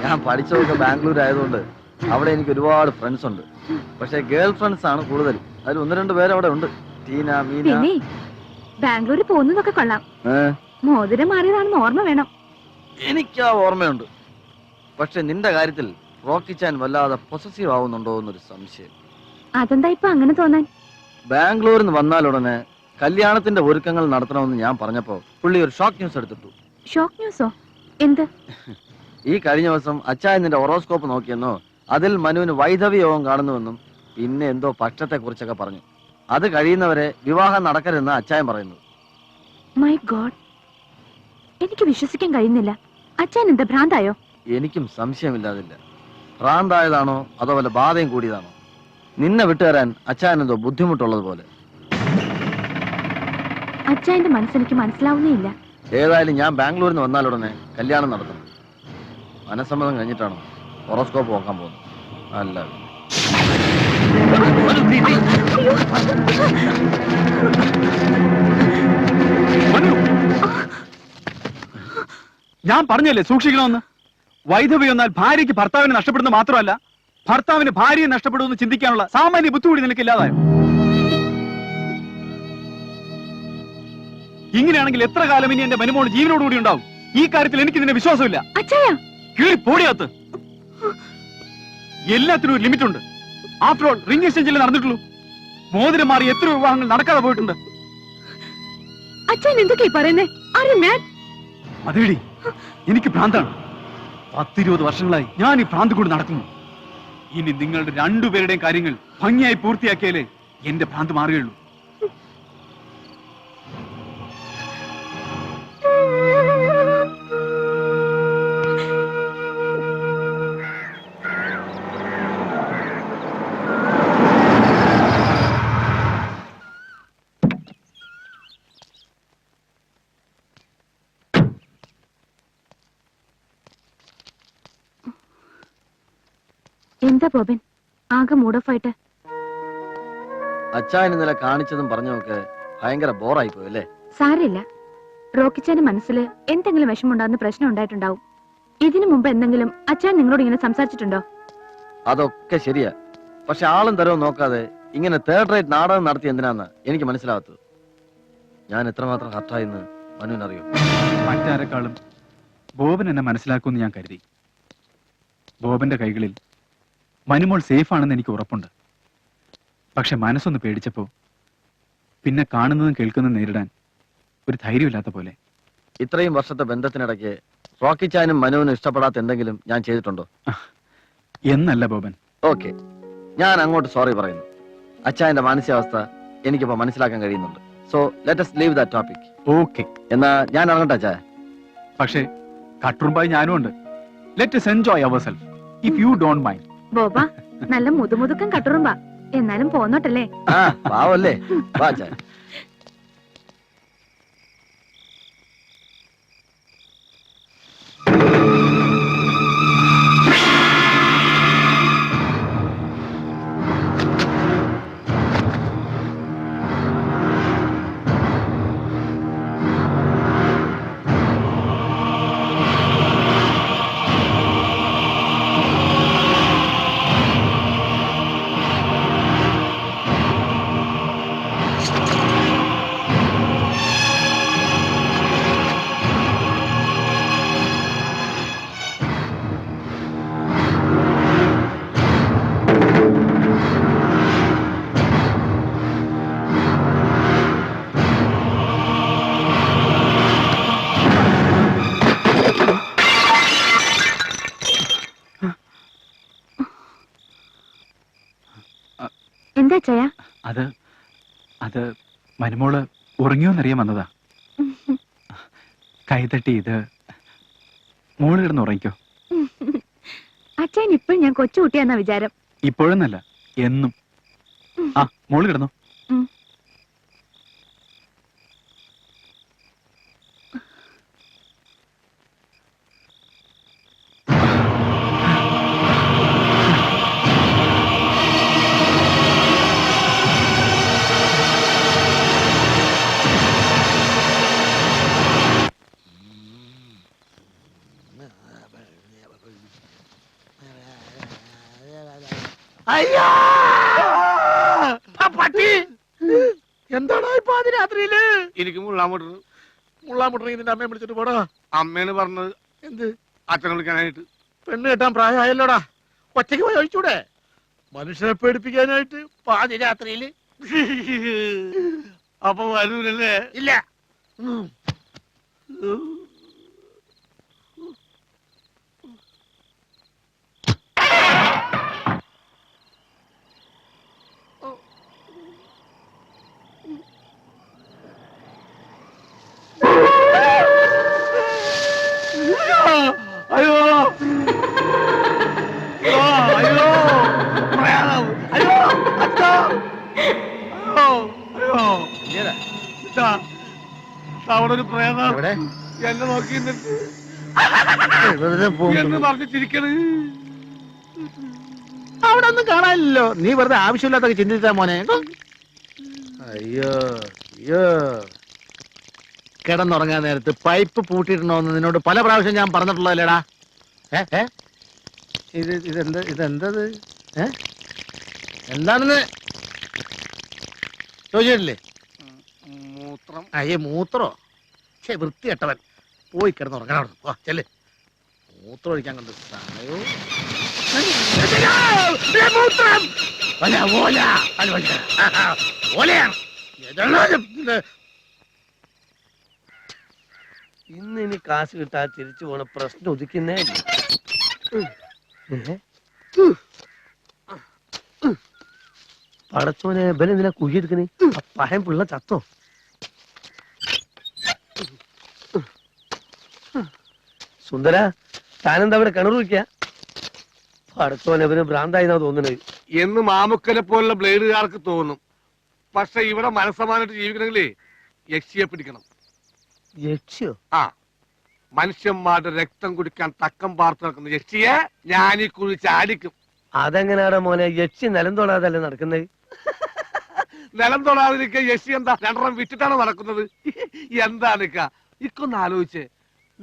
[SPEAKER 5] ഞാൻ പഠിച്ചതൊക്കെ ബാംഗ്ലൂർ ആയതുകൊണ്ട് അവിടെ എനിക്ക് ഒരുപാട് ഫ്രണ്ട്സ് ഉണ്ട്. പക്ഷെ ഗേൾ ഫ്രണ്ട്സ് ആണ് കൂടുതൽ. അതിൽ 1-2 പേര് അവിടെ ഉണ്ട്. ടീന, മീന.
[SPEAKER 1] പിന്നെ ബാംഗ്ലൂരിൽ പോകുന്നതൊക്കെ കൊള്ളാം. മോതിരം മാറിയതാണെന്ന് ഓർമ്മ വേണം.
[SPEAKER 5] എനിക്ക് ആ ഓർമ്മയുണ്ട്. പക്ഷെ നിന്റെ കാര്യത്തിൽ റോക്കി ചാൻ വല്ലാതെ പൊസസീവ് ആവുന്നുണ്ടോ എന്നൊരു സംശയം.
[SPEAKER 1] അതെന്താ ഇപ്പൊ അങ്ങനെ തോന്നാൻ?
[SPEAKER 5] ബാംഗ്ലൂരിൽ നിന്ന് വന്നാലുടനെ കല്യാണത്തിന്റെ ഒരുക്കങ്ങൾ നടത്തണമെന്ന് ഞാൻ പറഞ്ഞപ്പോ പുള്ളി ഒരു ഷോക്ക് ന്യൂസ് എടുത്തിട്ടു.
[SPEAKER 1] ഷോക്ക് ന്യൂസോ? എന്ത്?
[SPEAKER 5] ഈ കഴിഞ്ഞ ദിവസം അച്ചായ നിന്റെ ഹൊറോസ്കോപ്പ് നോക്കിയെന്നോ അതിൽ മനുവിന് വൈധവ്യ യോഗം കാണുന്നുവെന്നും പിന്നെ എന്തോ പക്ഷത്തെ കുറിച്ചൊക്കെ പറഞ്ഞു. അത് കഴിയുന്നവരെ വിവാഹം നടക്കരുതെന്ന് അച്ചായൻ പറയുന്നു.
[SPEAKER 1] മൈ ഗോഡ്, എനിക്ക് വിശ്വസിക്കാൻ കഴിയുന്നില്ല. അച്ഛൻ എന്താ ഭ്രാന്തായോ?
[SPEAKER 5] എനിക്കും സംശയമില്ലാതില്ല. ഭ്രാന്തായതാണോ അതോ വല്ല ബാധയും കൂടിയതാണോ? നിന്നെ വിട്ടുതരാൻ അച്ചായൻ എന്തോ ബുദ്ധിമുട്ടുള്ളത് പോലെ.
[SPEAKER 1] അച്ഛന്റെ മനസ്സെനിക്ക് മനസ്സിലാവുന്നേ ഇല്ല.
[SPEAKER 5] ഏതായാലും ഞാൻ ബാംഗ്ലൂരിൽ നിന്ന് വന്നാലുടനെ കല്യാണം നടത്തണം. മനസ്സമ്മതം കഴിഞ്ഞിട്ടാണോ ഹൊറോസ്കോപ്പ് നോക്കാൻ പോകുന്നത്? അല്ല,
[SPEAKER 6] ഞാൻ പറഞ്ഞല്ലേ സൂക്ഷിക്കണമെന്ന്. വൈധവ്യം എന്നാൽ ഭാര്യയ്ക്ക് ഭർത്താവിനെ നഷ്ടപ്പെടുന്നത് മാത്രമല്ല, ഭർത്താവിന് ഭാര്യയെ നഷ്ടപ്പെടുമെന്ന് ചിന്തിക്കാനുള്ള സാമാന്യ ബുദ്ധി കൂടി നിനക്കില്ലാതായോ? ഇങ്ങനെയാണെങ്കിൽ എത്ര കാലം ഇനി എന്റെ മനുമോൾ ജീവനോടുകൂടി ഉണ്ടാവും? ഈ കാര്യത്തിൽ എനിക്ക് നിന്നെ വിശ്വാസമില്ല. കീറി പോടിയകത്ത്. എല്ലാത്തിനും ഒരു ലിമിറ്റ് ഉണ്ട്. ആഫ്റ്റർ ഓൾ റിംഗ് എക്സ്ചേഞ്ചിൽ നടന്നിട്ടുള്ളൂ. മോതിരം മാറി എത്ര വിവാഹങ്ങൾ നടക്കാതെ പോയിട്ടുണ്ട്.
[SPEAKER 1] അച്ഛൻ എന്തൊക്കെയാ പറയുന്നേ?
[SPEAKER 6] അതേടി, എനിക്ക് ഭ്രാന്താണ്. 10-20 വർഷങ്ങളായി ഞാൻ ഈ ഭ്രാന്ത് കൂടി നടക്കുന്നു. ഇനി നിങ്ങളുടെ രണ്ടുപേരുടെയും കാര്യങ്ങൾ ഭംഗിയായി പൂർത്തിയാക്കിയാലേ എന്റെ ഭ്രാന്ത് മാറുകയുള്ളൂ.
[SPEAKER 1] എന്താ ബോബൻ ആകെ മൂഡ് ഓഫ് ആയിട്ട്?
[SPEAKER 5] അച്ഛൻ ഇന്നലെ കാണിച്ചതും പറഞ്ഞതൊക്കെ ഭയങ്കര ബോറായി പോയി അല്ലേ?
[SPEAKER 1] സാരമില്ല, റോക്കിച്ചാന്റെ മനസ്സിൽ എന്തെങ്കിലും വിഷമുണ്ടാകുന്ന പ്രശ്നം ഉണ്ടായിട്ടുണ്ടാവും. ഇതിനു മുമ്പ് എന്തെങ്കിലും അച്ഛൻ നിങ്ങളോട് ഇങ്ങനെ സംസാരിച്ചിട്ടുണ്ടോ?
[SPEAKER 5] അതൊക്കെ ശരിയാ, പക്ഷെ ആളും തരവും നോക്കാതെ ഇങ്ങനെ തേർഡ് റേറ്റ് നാടകം നടത്തി എന്തിനാന്ന് എനിക്ക് മനസ്സിലാവാത്തത്. ഞാൻ എത്രമാത്രം ഹർട്ടായെന്ന് മനുവിനറിയോ?
[SPEAKER 6] മറ്റാരെക്കാളും ബോബൻ എന്നെ മനസ്സിലാക്കുമെന്ന് ഞാൻ കരുതി. ബോബന്റെ കൈകളിൽ മനുമോൾ സേഫ് ആണെന്ന് എനിക്ക് ഉറപ്പുണ്ട്. പക്ഷെ മനസ്സൊന്ന് പേടിച്ചപ്പോ പിന്നെ കാണുന്നതും കേൾക്കുന്നതും നേരിടാൻ ഒരു ധൈര്യമില്ലാത്ത പോലെ.
[SPEAKER 5] ഇത്രയും വർഷത്തെ ബന്ധത്തിനിടയ്ക്ക് റോക്കിച്ചാനും മനുവിനും ഇഷ്ടപ്പെടാത്ത എന്തെങ്കിലും ഞാൻ ചെയ്തിട്ടുണ്ടോ?
[SPEAKER 6] എന്നല്ല ബോബൻ.
[SPEAKER 5] ഓക്കെ, ഞാൻ അങ്ങോട്ട് സോറി പറയുന്നു. അച്ഛന്റെ മാനസികാവസ്ഥ എനിക്കിപ്പോ മനസ്സിലാക്കാൻ കഴിയുന്നുണ്ട്. So let us leave that topic.
[SPEAKER 6] Okay,
[SPEAKER 5] എന്നാ ഞാൻ ഇറങ്ങട്ടെ അച്ഛാ.
[SPEAKER 6] പക്ഷേ കട്ടുറുമ്പായി ഞാനും ഉണ്ട്. Let us enjoy ourselves if you don't mind.
[SPEAKER 1] ബോബ നല്ല മുതുമുതുക്കം കട്ടുറുമ്പാ, എന്നാലും പോന്നോട്ടല്ലേ.
[SPEAKER 5] ആ പാവല്ലേ, വാ അച്ഛാ.
[SPEAKER 1] എന്താ ചയ?
[SPEAKER 6] അത് മനുമോള് ഉറങ്ങിയോന്നറിയാൻ വന്നതാ. കൈതട്ടി ഇത് മോള് കിടന്ന് ഉറങ്ങിക്കോ.
[SPEAKER 1] അച്ഛൻ ഇപ്പോഴും ഞാൻ കൊച്ചുകുട്ടിയാന്നാ വിചാരം.
[SPEAKER 6] ഇപ്പോഴൊന്നല്ല, എന്നും. ആ മോള് കിടന്നോ.
[SPEAKER 3] അയ്യോ പട്ടി എന്താണോ ഇപ്പൊ അത് രാത്രിയില്?
[SPEAKER 13] എനിക്ക് മുള്ളാമുട്ടർ
[SPEAKER 3] നിന്റെ അമ്മയെ വിളിച്ചിട്ട് പോടാ.
[SPEAKER 13] അമ്മയാണ് പറഞ്ഞത്.
[SPEAKER 3] എന്ത്?
[SPEAKER 13] അച്ഛനെ വിളിക്കാനായിട്ട്.
[SPEAKER 3] പെണ്ണ് കെട്ടാൻ പ്രായമായല്ലോടാ, ഒറ്റയ്ക്ക് പോയി ഒഴിച്ചൂടെ? മനുഷ്യനെ പേടിപ്പിക്കാനായിട്ട് പാതി രാത്രിയില്.
[SPEAKER 13] അപ്പൊ വരൂലല്ലേ?
[SPEAKER 3] ഇല്ല.
[SPEAKER 13] അയ്യോ അയ്യോ പ്രയാണം. അയ്യോ അച്ഛാ, അയ്യോ അച്ഛാ, അവിടെ ഒരു പ്രേതം എന്നെ നോക്കി എന്ന് പറഞ്ഞ് ചിരിക്കണ്.
[SPEAKER 3] അവിടെ ഒന്നും കാണാനില്ലല്ലോ. നീ വെറുതെ ആവശ്യമില്ലാത്തൊക്കെ ചിന്തിച്ചാ മോനെ. അയ്യോ അയ്യോ, കിടന്നുറങ്ങാൻ നേരത്ത് പൈപ്പ് പൂട്ടിയിട്ടുണ്ടോന്ന് നിന്നോട് പല പ്രാവശ്യം ഞാൻ പറഞ്ഞിട്ടുള്ളതല്ലേടാ. ഇതെന്തത് എന്താണെന്ന് ചോദിച്ചിട്ടില്ലേ?
[SPEAKER 13] മൂത്രം.
[SPEAKER 3] അയ്യേ മൂത്രോ? പക്ഷേ വൃത്തികെട്ടവൻ. പോയി കിടന്നുറങ്ങാൻ ചെല്ല്. മൂത്രം ഒഴിക്കാൻ കണ്ടു മൂത്രം.
[SPEAKER 12] ഇന്ന് ഇനി കാശ് കിട്ടാ തിരിച്ചു പോണ പ്രശ്നം ഒതുക്കുന്നേ. പടച്ചോനെ ബലെന്തിനാ കുഴിയെടുക്കണേ? പഴം പിള്ള ചത്തോ? സുന്ദര, താനെന്താ ഇവിടെ കിണർ വയ്ക്ക? പടച്ചോനെ ഇവന് ഭ്രാന്തായിന്നാ തോന്നുന്നത്
[SPEAKER 13] എന്ന് മാമുക്കനെ പോലുള്ള ബ്ലേഡുകാർക്ക് തോന്നും. പക്ഷെ ഇവിടെ മനസ്സമാനായിട്ട് ജീവിക്കണമെങ്കിലേ യക്ഷിയെ പിടിക്കണം.
[SPEAKER 3] യക്ഷിയോ?
[SPEAKER 13] ആ, മനുഷ്യന്മാരുടെ രക്തം കുടിക്കാൻ തക്കം പാർത്ത് നടക്കുന്ന യക്ഷിയെ ഞാൻ ഈ കുഴി ചാടിക്കും.
[SPEAKER 12] അതെങ്ങനെയാടാ മോനെ യക്ഷി നിലം തൊടാതല്ലേ നടക്കുന്നത്?
[SPEAKER 13] നിലം തൊടാതിരിക്കുക യക്ഷി എന്താ രണ്ടെണ്ണം വിറ്റിട്ടാണ് നടക്കുന്നത്? എന്താണ് ഇക്കൊന്ന് ആലോചിച്ച്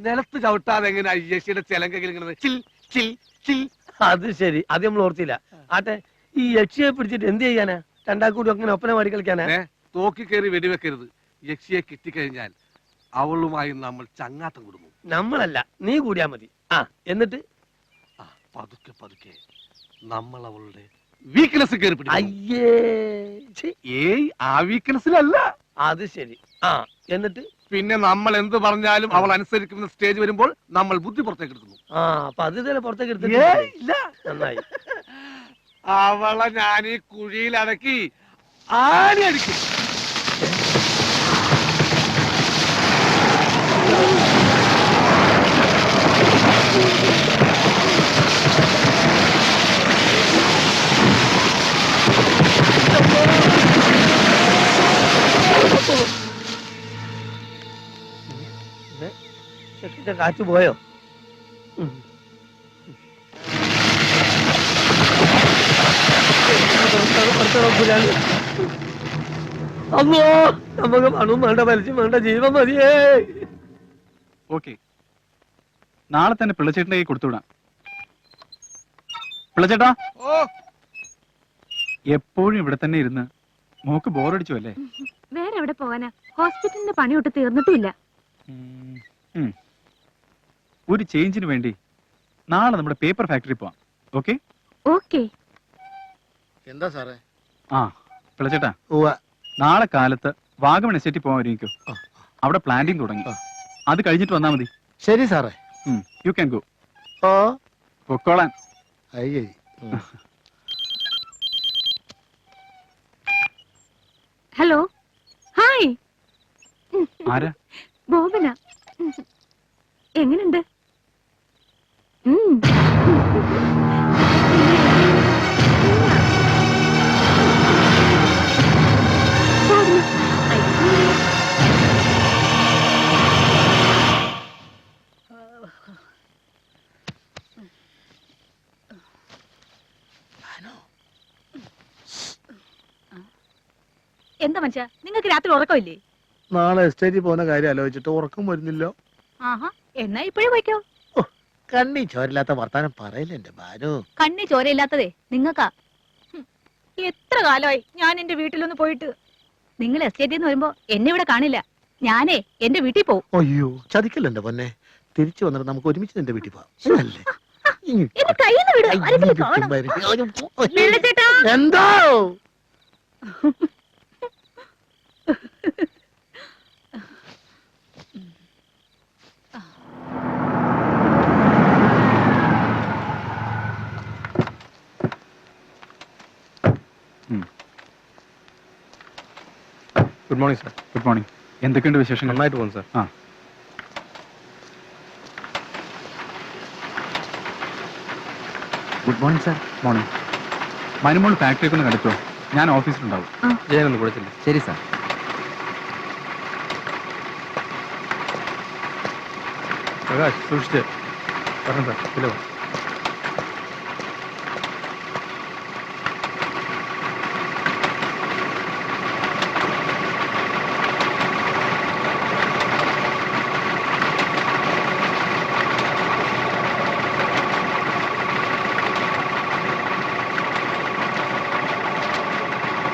[SPEAKER 13] നിലത്ത് ചവിട്ടാതെ എങ്ങനെയാ യക്ഷിയുടെ ചെലങ്കയിൽ ഇങ്ങനെ ചിൽ ചിൽ ചിൽ?
[SPEAKER 12] അത് ശരി, അത് നമ്മൾ ഓർത്തില്ല. ആട്ടെ, ഈ യക്ഷിയെ പിടിച്ചിട്ട് എന്ത് ചെയ്യാനാ? രണ്ടാക്കൂടി അങ്ങനെ ഒപ്പന പാടി കളിക്കാനാ?
[SPEAKER 13] തോക്കി കയറി വെടിവെക്കരുത്. യക്ഷിയെ കിട്ടിക്കഴിഞ്ഞാൽ അവളുമായി നമ്മൾ ചങ്ങാത്തം കൊടുക്കും.
[SPEAKER 12] നമ്മളല്ല, നീ കൂടിയാ മതി. ആ എന്നിട്ട്
[SPEAKER 13] പതുക്കെ പതുക്കെ നമ്മൾ അവളുടെ വീക്ക്നെസ് കയറി പിടിക്കും.
[SPEAKER 12] അയ്യേ,
[SPEAKER 13] ഏയ് ആ വീക്ക്നെസ്സിലല്ല.
[SPEAKER 12] അത് ശരി. ആ എന്നിട്ട്
[SPEAKER 13] പിന്നെ നമ്മൾ എന്ത് പറഞ്ഞാലും അവൾ അനുസരിക്കുന്ന സ്റ്റേജ് വരുമ്പോൾ നമ്മൾ ബുദ്ധി പുറത്തേക്ക് എടുക്കുന്നു.
[SPEAKER 12] ആ അപ്പൊ അത് ഇതല്ലേ പുറത്തേക്ക് എടുത്തു?
[SPEAKER 13] ഇല്ല,
[SPEAKER 12] നന്നായി.
[SPEAKER 13] അവളെ ഞാൻ ഈ കുഴിയിൽ അടക്കി ആണി അടിക്കും.
[SPEAKER 12] കാച്ചു പോയോ? അമ്മോ, നമുക്ക് പണവും വേണ്ട, പലിശയും വേണ്ട, ജീവൻ മതിയേ.
[SPEAKER 6] ഓക്കെ, നാളെ തന്നെ പിള്ളച്ചേട്ടൻ്റെ കൈ കൊടുത്തുവിടാം. പിള്ളച്ചേട്ടാ, എപ്പോഴും ഇവിടെ തന്നെ ഇരുന്ന് മോക്ക് ബോറടിച്ചു അല്ലേ?
[SPEAKER 1] വേറെ എവിടെ പോകാനാ? ഹോസ്പിറ്റലിന്റെ പണിയൊട്ട് തീർന്നിട്ടില്ല.
[SPEAKER 6] ഒരു ചേഞ്ചിന് വേണ്ടി നാളെ നമ്മുടെ പേപ്പർ ഫാക്ടറി പോവാം. Okay
[SPEAKER 1] okay.
[SPEAKER 3] എന്താ സാറേ?
[SPEAKER 6] ആ പിള്ളച്ചേട്ടാ, നാളെ കാലത്ത് വാഗമൺ എസ്റ്റേറ്റിൽ പോകാൻ ഒരുങ്ങിക്കോ. അവിടെ പ്ലാന്റിങ് തുടങ്ങി. അത് കഴിഞ്ഞിട്ട് വന്നാ മതി.
[SPEAKER 3] ശരി സാറേ.
[SPEAKER 6] You can go.
[SPEAKER 3] ഓ
[SPEAKER 6] പൊക്കോളാൻ.
[SPEAKER 3] അയ്യേ.
[SPEAKER 1] Hello, hi.
[SPEAKER 6] ആരാ?
[SPEAKER 1] ബോബന. എങ്ങനുണ്ട്?
[SPEAKER 14] എന്താ മനുഷ്യ, നിങ്ങൾക്ക് രാത്രി ഉറക്കമില്ലേ?
[SPEAKER 3] നാളെ എസ്റ്റേറ്റിൽ പോകുന്ന കാര്യം ആലോചിച്ചിട്ട് ഉറക്കം വരുന്നില്ലോ.
[SPEAKER 14] ആഹാ, എന്നാ ഇപ്പോഴും പോയിക്കോ.
[SPEAKER 3] കണ്ണി ചോരില്ലാത്ത വർത്താനം പറയില്ല എന്റെ ഭാനു.
[SPEAKER 14] കണ്ണി ചോരയില്ലാത്തതേ നിങ്ങൾക്കാ. എത്ര കാലമായി ഞാൻ എന്റെ വീട്ടിലൊന്ന് പോയിട്ട്. നിങ്ങൾ എസ്റ്റേറ്റിൽ നിന്ന് വരുമ്പോ എന്നെ ഇവിടെ കാണില്ല. ഞാനേ എന്റെ വീട്ടിൽ പോവും.
[SPEAKER 3] അയ്യോ, ചതിക്കല്ലോ എന്റെ പൊന്നെ. തിരിച്ചു വന്നിട്ട് നമുക്ക് ഒരുമിച്ച് എന്റെ വീട്ടിൽ പോവാം. എന്തോ
[SPEAKER 6] good morning sir. Good morning. എന്തൊക്കെയുണ്ട് വിശേഷം?
[SPEAKER 5] നന്നായിട്ട് പോകുന്നു സാർ.
[SPEAKER 6] ആ, good morning sir. Morning. Manumol ഫാക്ടറിയൊക്കെ ഒന്ന് കണ്ടിട്ടോ? ഞാൻ ഓഫീസിലുണ്ടാവും.
[SPEAKER 5] ജയനൊന്ന് കൊടുത്തില്ല. ശരി സാർ.
[SPEAKER 6] പ്രകാശ്, സൂക്ഷിച്ച് പറഞ്ഞു സാർ. ഇല്ല,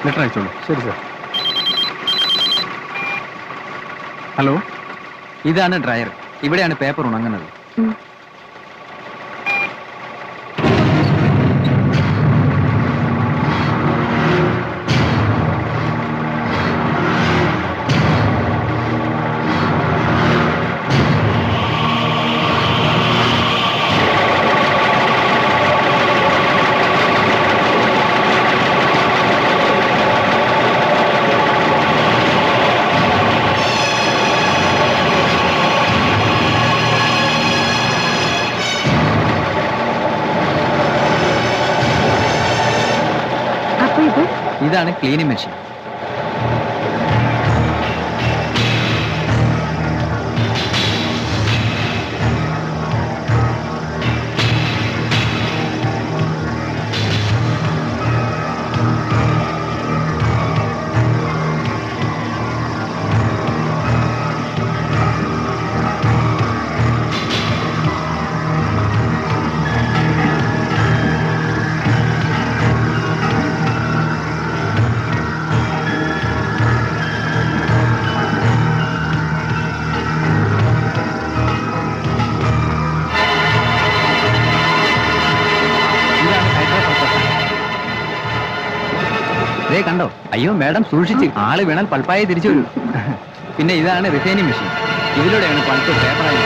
[SPEAKER 6] ലെറ്റർ അയച്ചോളൂ.
[SPEAKER 5] ശരി സാർ.
[SPEAKER 6] ഹലോ,
[SPEAKER 5] ഇതാണ് ഡ്രയർ. ഇവിടെയാണ് പേപ്പർ ഉണങ്ങുന്നത്. ഇതാണ് ക്ലീനിങ് മെഷീൻ. കണ്ടോ? അയ്യോ മാഡം സൂക്ഷിച്ച്, ആള് വീണാൽ പൾപ്പായി തിരിച്ചു വരൂ. പിന്നെ ഇതാണ് റിഫൈനിങ് മെഷീൻ, ഇതിലൂടെയാണ് പൾപ്പ് പേപ്പറായി.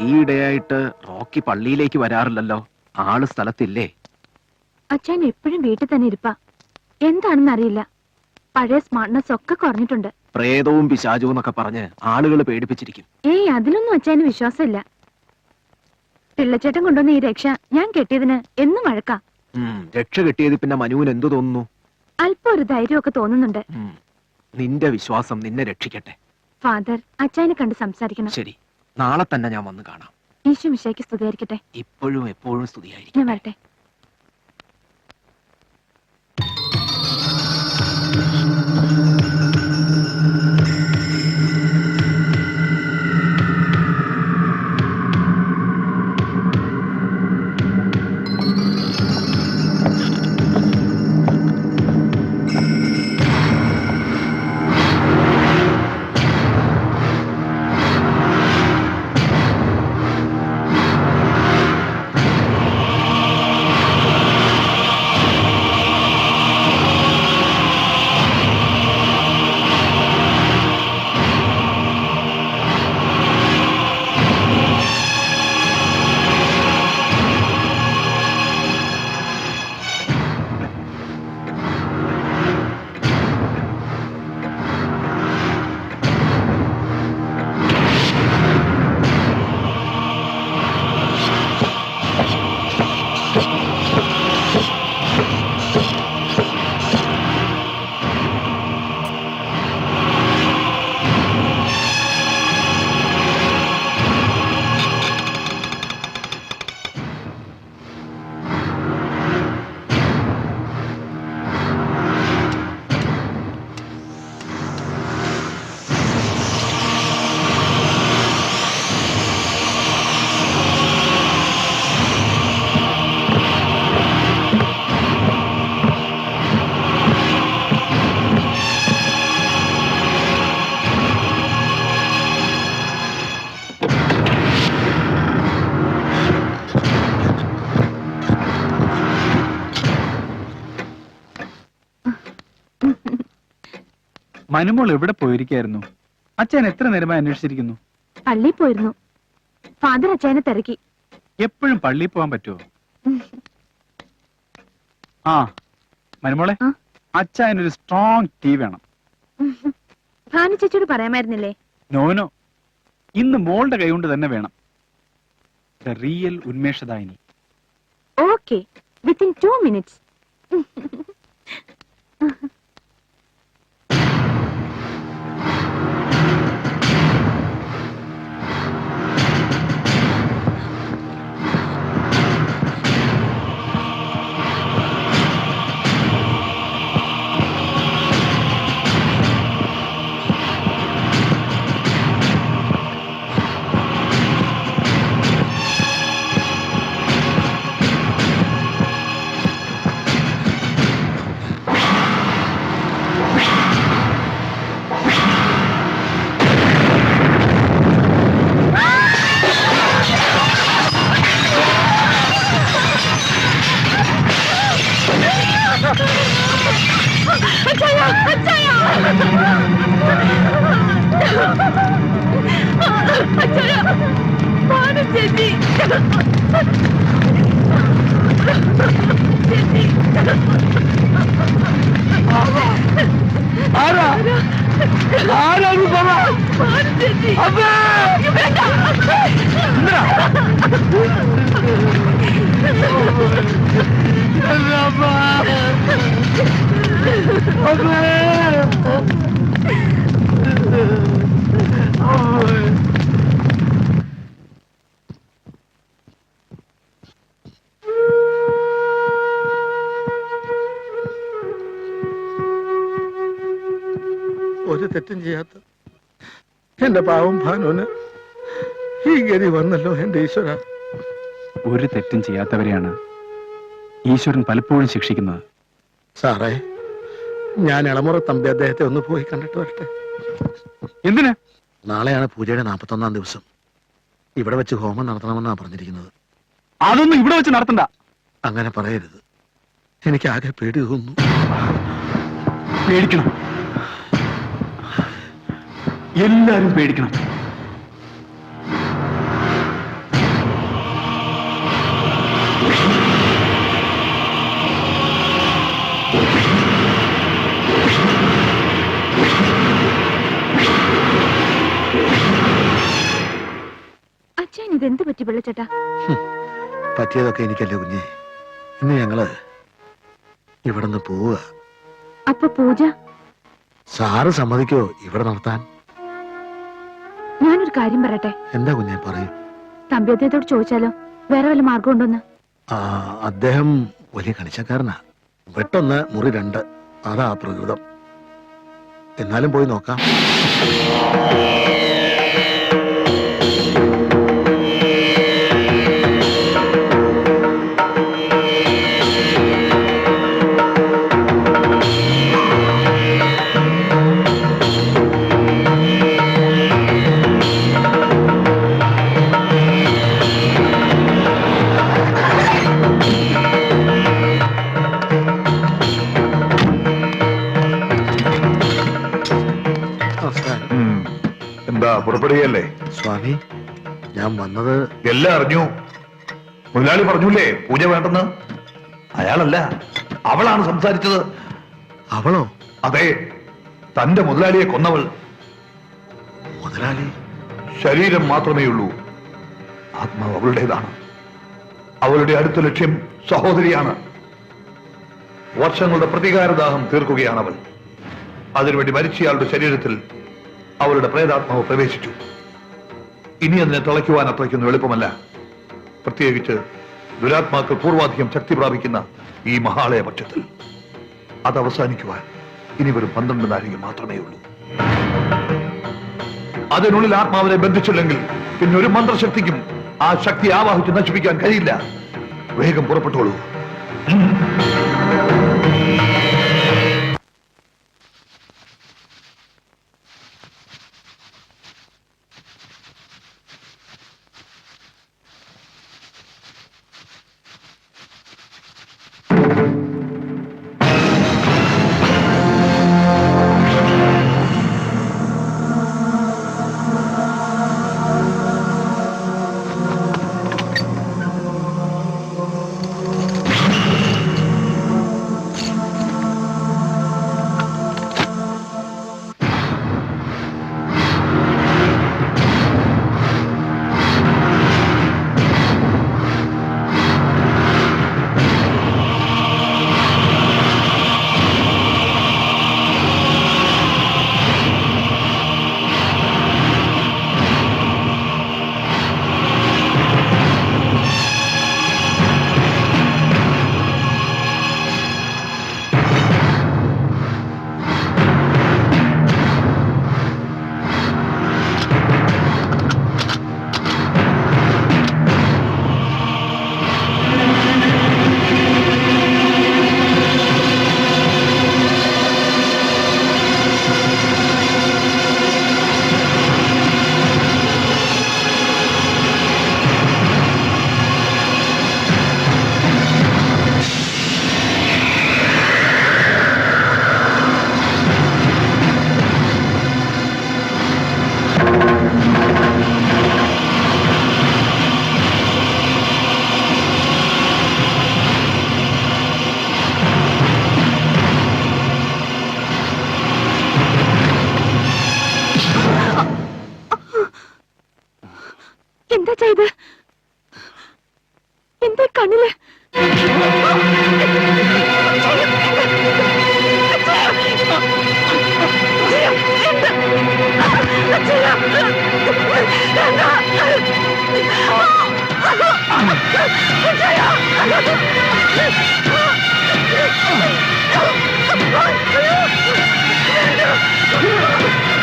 [SPEAKER 9] ഈയിടെയായിട്ട് റോക്കി പള്ളിയിലേക്ക് വരാറില്ലല്ലോ. ആള് സ്ഥലത്തില്ലേ?
[SPEAKER 1] അച്ഛൻ എപ്പോഴും വീട്ടിൽ തന്നെ ഇരിപ്പാ. എന്താണെന്ന് അറിയില്ല, പഴയ സ്മാർട്ട്നെസ് ഒക്കെ കുറഞ്ഞിട്ടുണ്ട്.
[SPEAKER 9] പ്രേതവും പിശാചവും എന്നൊക്കെ പറഞ്ഞ് ആളുകൾ പേടിപ്പിച്ചിരിക്കും.
[SPEAKER 1] ഏയ് അതിലൊന്നും അച്ഛന് വിശ്വാസമില്ല. പിള്ളച്ചേട്ടൻ കൊണ്ടുവന്ന ഈ രക്ഷ ഞാൻ കെട്ടിയതിന് എന്നും വഴക്കാ.
[SPEAKER 9] രക്ഷ കെട്ടിയത് പിന്നെ മനുവിന് എന്തു തോന്നുന്നു?
[SPEAKER 1] അല്പം ഒരു ധൈര്യമൊക്കെ തോന്നുന്നുണ്ട്.
[SPEAKER 9] നിന്റെ വിശ്വാസം നിന്നെ രക്ഷിക്കട്ടെ.
[SPEAKER 1] ഫാദർ അച്ഛനെ കണ്ട് സംസാരിക്കണം.
[SPEAKER 9] ശരി, നാളെ തന്നെ ഞാൻ വന്ന് കാണാം.
[SPEAKER 1] ഈശോ മിശിഹായ്ക്ക് സ്തുതിയായിരിക്കട്ടെ.
[SPEAKER 9] ഇപ്പോഴും എപ്പോഴും സ്തുതിയായിരിക്കും.
[SPEAKER 1] ഞാൻ വരട്ടെ.
[SPEAKER 6] മനുമോൾ എവിടെ പോയിരിക്കായിരുന്നു? അച്ഛൻ എത്ര നേരമായി അന്വേഷിച്ചിരിക്കുന്നു.
[SPEAKER 1] പള്ളിയിൽ പോയിരുന്നു. ഫാദർ അച്ഛനെ തിരക്കി.
[SPEAKER 6] എപ്പോഴും പള്ളിയിൽ പോകാൻ പറ്റുമോ? ആ മനുമോളെ, അച്ഛനൊരു സ്ട്രോങ് ടീ വേണം.
[SPEAKER 1] ഭാനു ചേച്ചിയോട് പറയാമായിരുന്നില്ലേ?
[SPEAKER 6] നോനോ, ഇന്ന് മോളുടെ കൈ കൊണ്ട് തന്നെ വേണം. ദ റിയൽ ഉന്മേഷദായിനി.
[SPEAKER 1] Okay, within 2 minutes.
[SPEAKER 3] തെറ്റും ചെയ്യാത്ത എന്റെ പാവം ഭാനുവിന് ഈ ഗതി വന്നല്ലോ എന്റെ ഈശ്വര.
[SPEAKER 6] ഒരു തെറ്റും ചെയ്യാത്തവരെയാണ് ഈശ്വരൻ പലപ്പോഴും ശിക്ഷിക്കുന്നത്.
[SPEAKER 3] സാറേ, ഞാൻ ഇളമുറ തമ്പി അദ്ദേഹത്തെ ഒന്ന് പോയി കണ്ടിട്ട് വരട്ടെ.
[SPEAKER 6] എന്തിനാ?
[SPEAKER 3] നാളെയാണ് പൂജയുടെ 41-ാം ദിവസം. ഇവിടെ വെച്ച് ഹോമം നടത്തണമെന്നാണ് പറഞ്ഞിരിക്കുന്നത്.
[SPEAKER 6] അതൊന്നും ഇവിടെ വെച്ച് നടത്തണ്ട.
[SPEAKER 3] അങ്ങനെ പറയരുത്. എനിക്ക് ആകെ പേടി തോന്നുന്നു.
[SPEAKER 6] പേടിക്കണം, എല്ലാരും പേടിക്കണം.
[SPEAKER 1] അച്ഛൻ ഇതെന്ത് പറ്റി വെള്ളച്ചേട്ടാ?
[SPEAKER 3] പറ്റിയതൊക്കെ എനിക്കല്ലേ കുഞ്ഞെ. ഇന്ന് ഞങ്ങള് ഇവിടുന്ന് പോവുക.
[SPEAKER 1] അപ്പൊ പൂജ
[SPEAKER 3] സാറ് സമ്മതിക്കോ ഇവിടെ നടത്താൻ?
[SPEAKER 1] ഞാനൊരു കാര്യം പറയട്ടെ.
[SPEAKER 3] എന്താ കുഞ്ഞെ, പറയൂ.
[SPEAKER 1] തമ്പി അദ്ദേഹത്തോട് ചോദിച്ചാലോ, വേറെ വല്ല മാർഗം ഉണ്ടോന്ന്?
[SPEAKER 3] അദ്ദേഹം വലിയ കണിച്ചക്കാരനാ. വെട്ടൊന്ന് മുറി 2, അതാ പ്രകൃതം. എന്നാലും പോയി നോക്കാം.
[SPEAKER 10] എന്താ പുറപ്പെടുകയല്ലേ?
[SPEAKER 3] സ്വാമി, ഞാൻ വന്നത്
[SPEAKER 10] എല്ലാം അറിഞ്ഞു. മുതലാളി പറഞ്ഞൂലേ പൂജ വേണ്ടെന്ന്. അയാളല്ല, അവളാണ് സംസാരിച്ചത്.
[SPEAKER 3] അവളോ?
[SPEAKER 10] അതെ, തന്റെ മുതലാളിയെ കൊന്നവൾ.
[SPEAKER 3] മുതലാളി?
[SPEAKER 10] ശരീരം മാത്രമേ ഉള്ളൂ, ആത്മാവ് അവളുടേതാണ്. അവളുടെ അടുത്ത ലക്ഷ്യം സഹോദരിയാണ്. വർഷങ്ങളുടെ പ്രതികാരദാഹം തീർക്കുകയാണ് അവൾ. അതിനുവേണ്ടി മരിച്ചയാളുടെ ശരീരത്തിൽ അവളുടെ പ്രേതാത്മാവ് പ്രവേശിച്ചു. ഇനി അതിനെ തിളയ്ക്കുവാൻ അത്രയ്ക്കൊന്നും എളുപ്പമല്ല. പ്രത്യേകിച്ച് ദുരാത്മാക്കൾ പൂർവാധികം ശക്തി പ്രാപിക്കുന്ന ഈ മഹാളയ പക്ഷത്തിൽ. അത് അവസാനിക്കുവാൻ ഇനി വെറും 12 നാഴിക മാത്രമേ ഉള്ളൂ. അതിനുള്ളിൽ ആത്മാവിനെ ബന്ധിച്ചില്ലെങ്കിൽ പിന്നെ ഒരു മന്ത്രശക്തിക്കും ആ ശക്തി ആവാഹിച്ച് നശിപ്പിക്കാൻ കഴിയില്ല. വേഗം പുറപ്പെട്ടോളൂ.
[SPEAKER 1] എന്താ ചെയ്ത്? എന്താ കണ്ണില്?
[SPEAKER 8] Oh,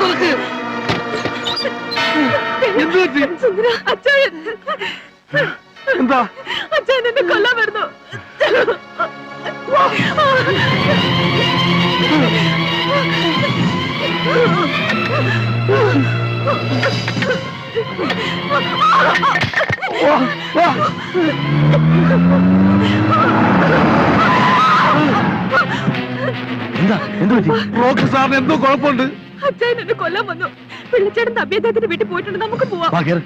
[SPEAKER 13] തുറക്ക്. എന്ത് പറ്റി? എന്താ?
[SPEAKER 1] അച്ഛൻ എന്നെ കൊല്ലാൻ വരുന്നു.
[SPEAKER 4] എന്താ എന്ത് പറ്റി?
[SPEAKER 13] റോക്ക് സാറിന് എന്തോ കുഴപ്പമുണ്ട്.
[SPEAKER 1] അച്ഛൻ എന്നെ കൊല്ലാൻ വന്നു. പിള്ളച്ചേട്ടൻ തമ്പിയദ്ദേഹത്തിന്റെ വീട്ടിൽ പോയിട്ടുണ്ട്. നമുക്ക് പോവാം.
[SPEAKER 4] വാ, കേറ്.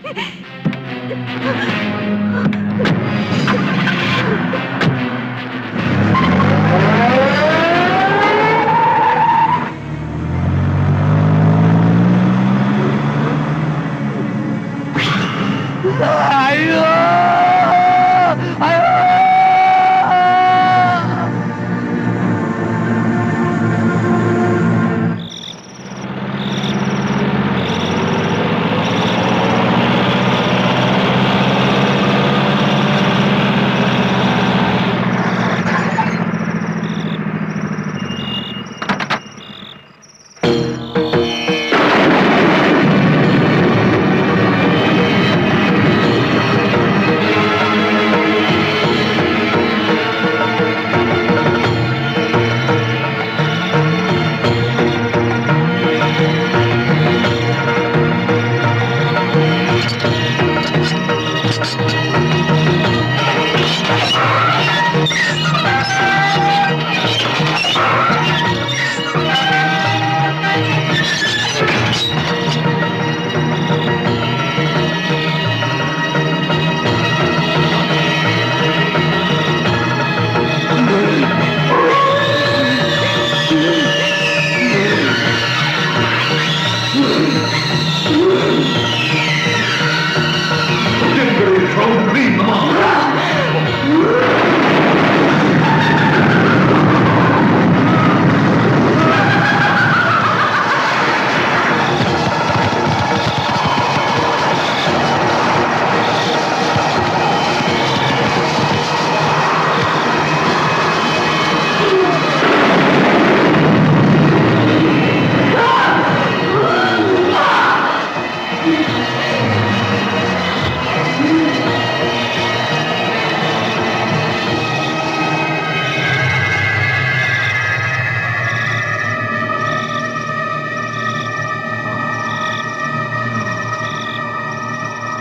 [SPEAKER 13] അയ്യോ അയ്യോ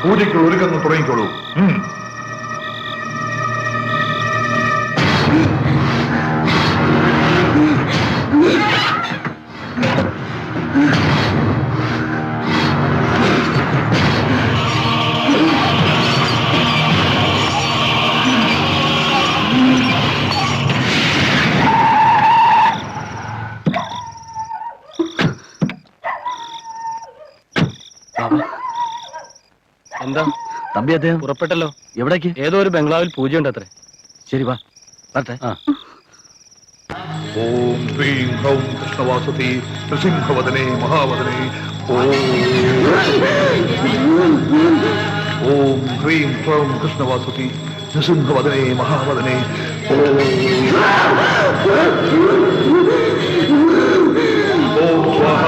[SPEAKER 10] പൂജയ്ക്ക് ഒരുക്കങ്ങൾ തുടങ്ങിക്കോളൂ.
[SPEAKER 5] എന്താ
[SPEAKER 4] തമ്പി അദ്ദേഹം
[SPEAKER 5] പുറപ്പെട്ടല്ലോ?
[SPEAKER 4] എവിടേക്ക്?
[SPEAKER 5] ഏതോ ഒരു ബംഗ്ലാവിൽ പൂജയുണ്ട് അത്രേ.
[SPEAKER 4] ശരി, വാ വരട്ടെ.
[SPEAKER 10] ഓം ഹ്രീം ഹ്രൗം കൃഷ്ണവാസുതി നൃസിംഹവദനേ മഹാവദനേ. ഓം ഹ്രീം ഹ്രൗം കൃഷ്ണവാസുതി നൃസിംഹവദനേ മഹാവദനേ. ഓം സ്വാഹ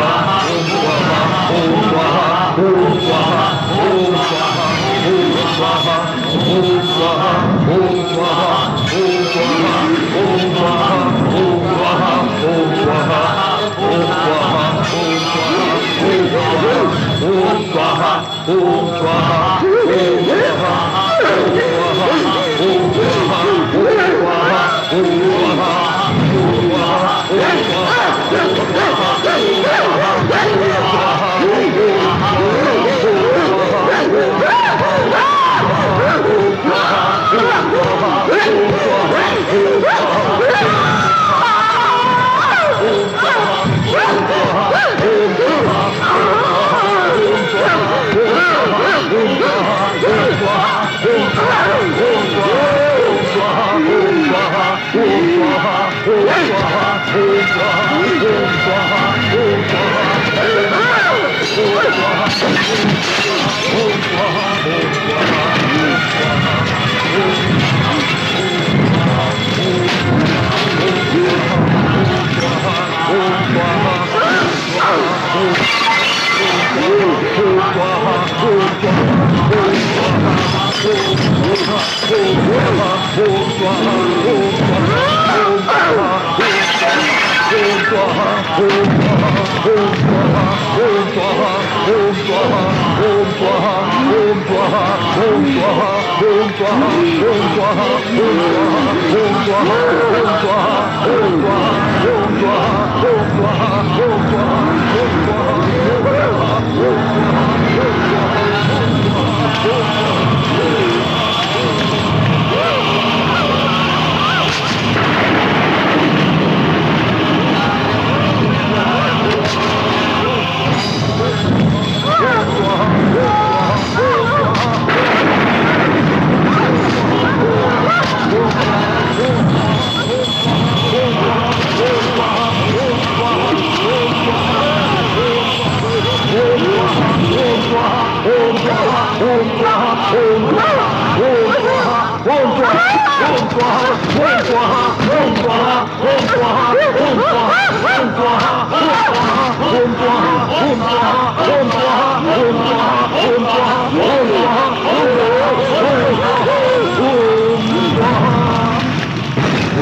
[SPEAKER 10] ഓം സ്വാഹ ഓം സ്വാഹ ഓം സ്വാഹ ഓം സ്വാഹ ഓം സ്വാഹ ഓം സ്വാഹ ഓം സ്വാഹ ഓം സ്വാഹ ഓം സ്വാഹ ഓം സ്വാഹ ഓം സ്വാഹ ഓം സ്വാഹ ഓം സ്വാഹ ഓം സ്വാഹ Oh,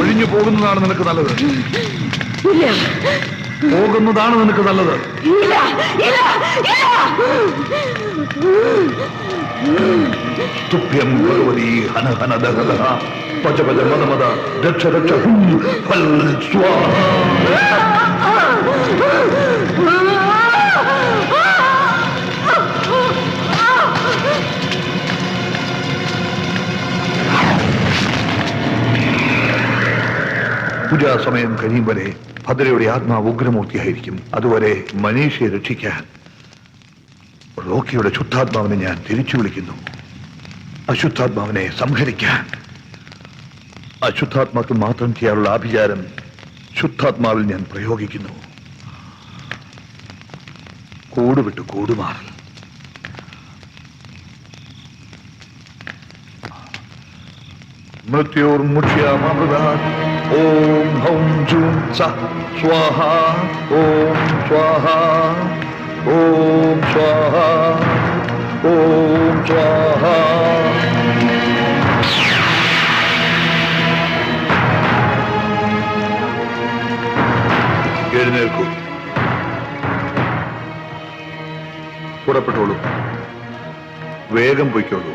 [SPEAKER 10] ഒഴിഞ്ഞു പോകുന്നതാണ് നിനക്ക് നല്ലത്.
[SPEAKER 1] ഇല്ല,
[SPEAKER 10] പോകുന്നതാണ് നിനക്ക് നല്ലത്.
[SPEAKER 1] ഇല്ല, ഇല്ല, ഇല്ല.
[SPEAKER 10] തുഭ്യം ഭഗവതി ഹന ഹന ദഹ പച പച മദ മദ രക്ഷ രക്ഷ ഫൽ സ്വാഹ. പൂജാസമയം കഴിയും വരെ ഭദ്രയുടെ ആത്മാവ് ഉഗ്രമൂർത്തിയായിരിക്കും. അതുവരെ മനീഷയെ രക്ഷിക്കാൻ റോക്കിയുടെ ശുദ്ധാത്മാവിനെ ഞാൻ തിരിച്ചു വിളിക്കുന്നു. അശുദ്ധാത്മാവിനെ സംഹരിക്കാൻ. അശുദ്ധാത്മാക്കൾ മാത്രം ചെയ്യാനുള്ള ആഭിചാരം ശുദ്ധാത്മാവിൽ ഞാൻ പ്രയോഗിക്കുന്നു. കൂടുവിട്ട് കൂടുമാറൽ. മൃത്യോർമുക്ഷ്യാമൃതാത് ഓം ഹൗം ജൂം സ സ്വാഹ ഓം സ്വാഹ ഓം സ്വാഹ ഓം സ്വാഹ. എഴുന്നേൽക്കൂ, പുറപ്പെട്ടോളൂ, വേഗം പൊയ്ക്കോളൂ.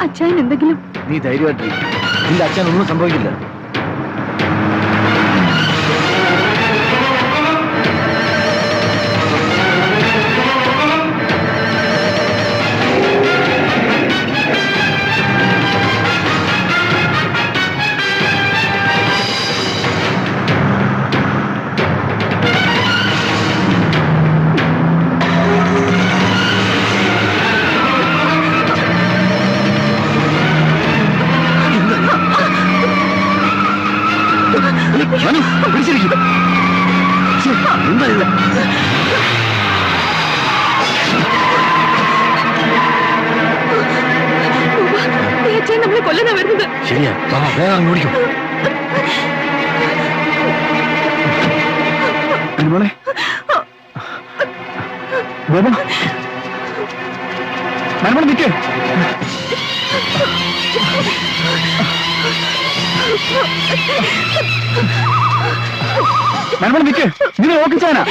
[SPEAKER 1] അച്ഛൻ എന്തെങ്കിലും?
[SPEAKER 3] നീ ധൈര്യമായിട്ടിരിക്കും, നിന്റെ അച്ഛൻ ഒന്നും സംഭവിക്കില്ല.
[SPEAKER 1] നമ്മളെ കൊല്ലാനാ വരുന്നത്.
[SPEAKER 3] ശരിയാ, വേഗം ഓടിക്കും.
[SPEAKER 6] അനുമോളെ, അനുമോളെ നിൽക്കേ. അനുമോളെ നിൽക്കേ, നീ നോക്കിച്ചാനാ.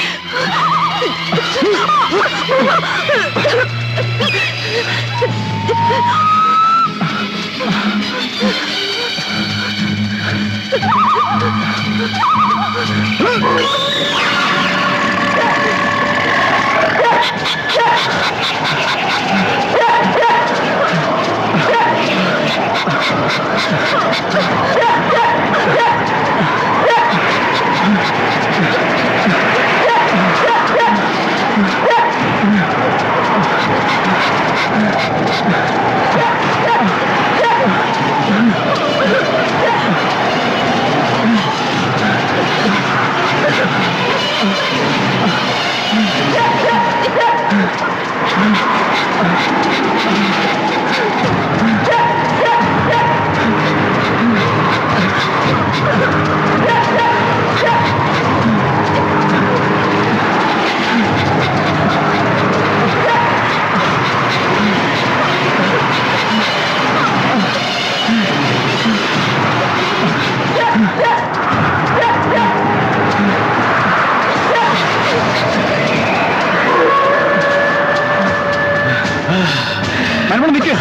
[SPEAKER 6] ഞാനിവിടെ നിൽക്കുക.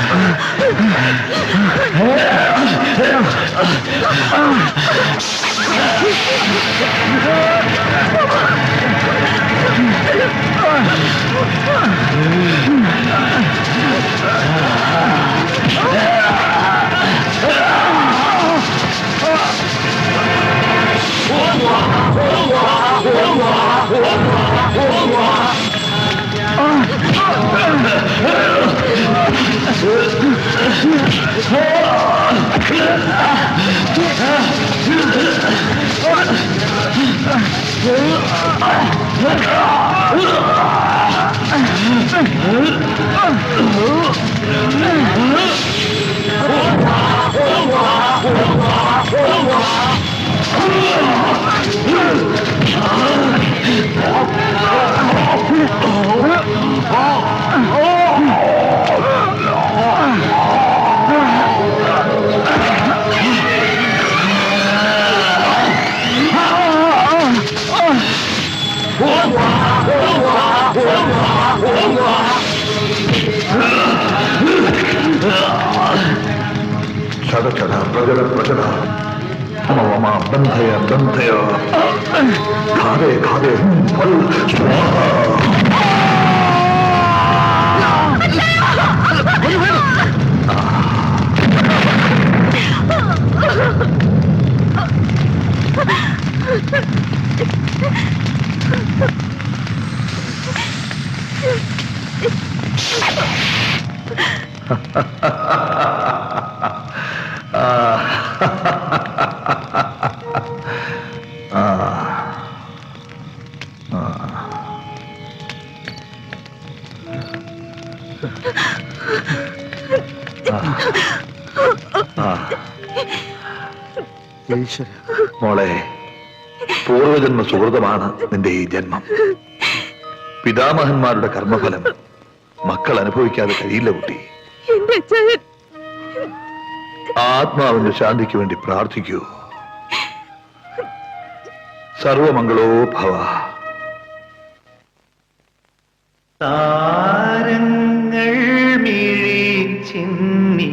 [SPEAKER 10] ഛട ഛട പ്രജട പ്രജട മമ ബന്ധയ ബന്ധയ ഖാദേ ഖാദേ ഫൽ സ്വാഹ. മോളെ, പൂർവജന്മ സുഹൃതമാണ് നിന്റെ ഈ ജന്മം. പിതാമഹന്മാരുടെ കർമ്മഫലം മക്കൾ അനുഭവിക്കാതെ കഴിയില്ല കുട്ടി. ആത്മാവിന്റെ ശാന്തിക്ക് വേണ്ടി പ്രാർത്ഥിക്കൂ. സർവമംഗളോ ഭവ.
[SPEAKER 8] താരങ്ങൾ മിഴി ചിന്നി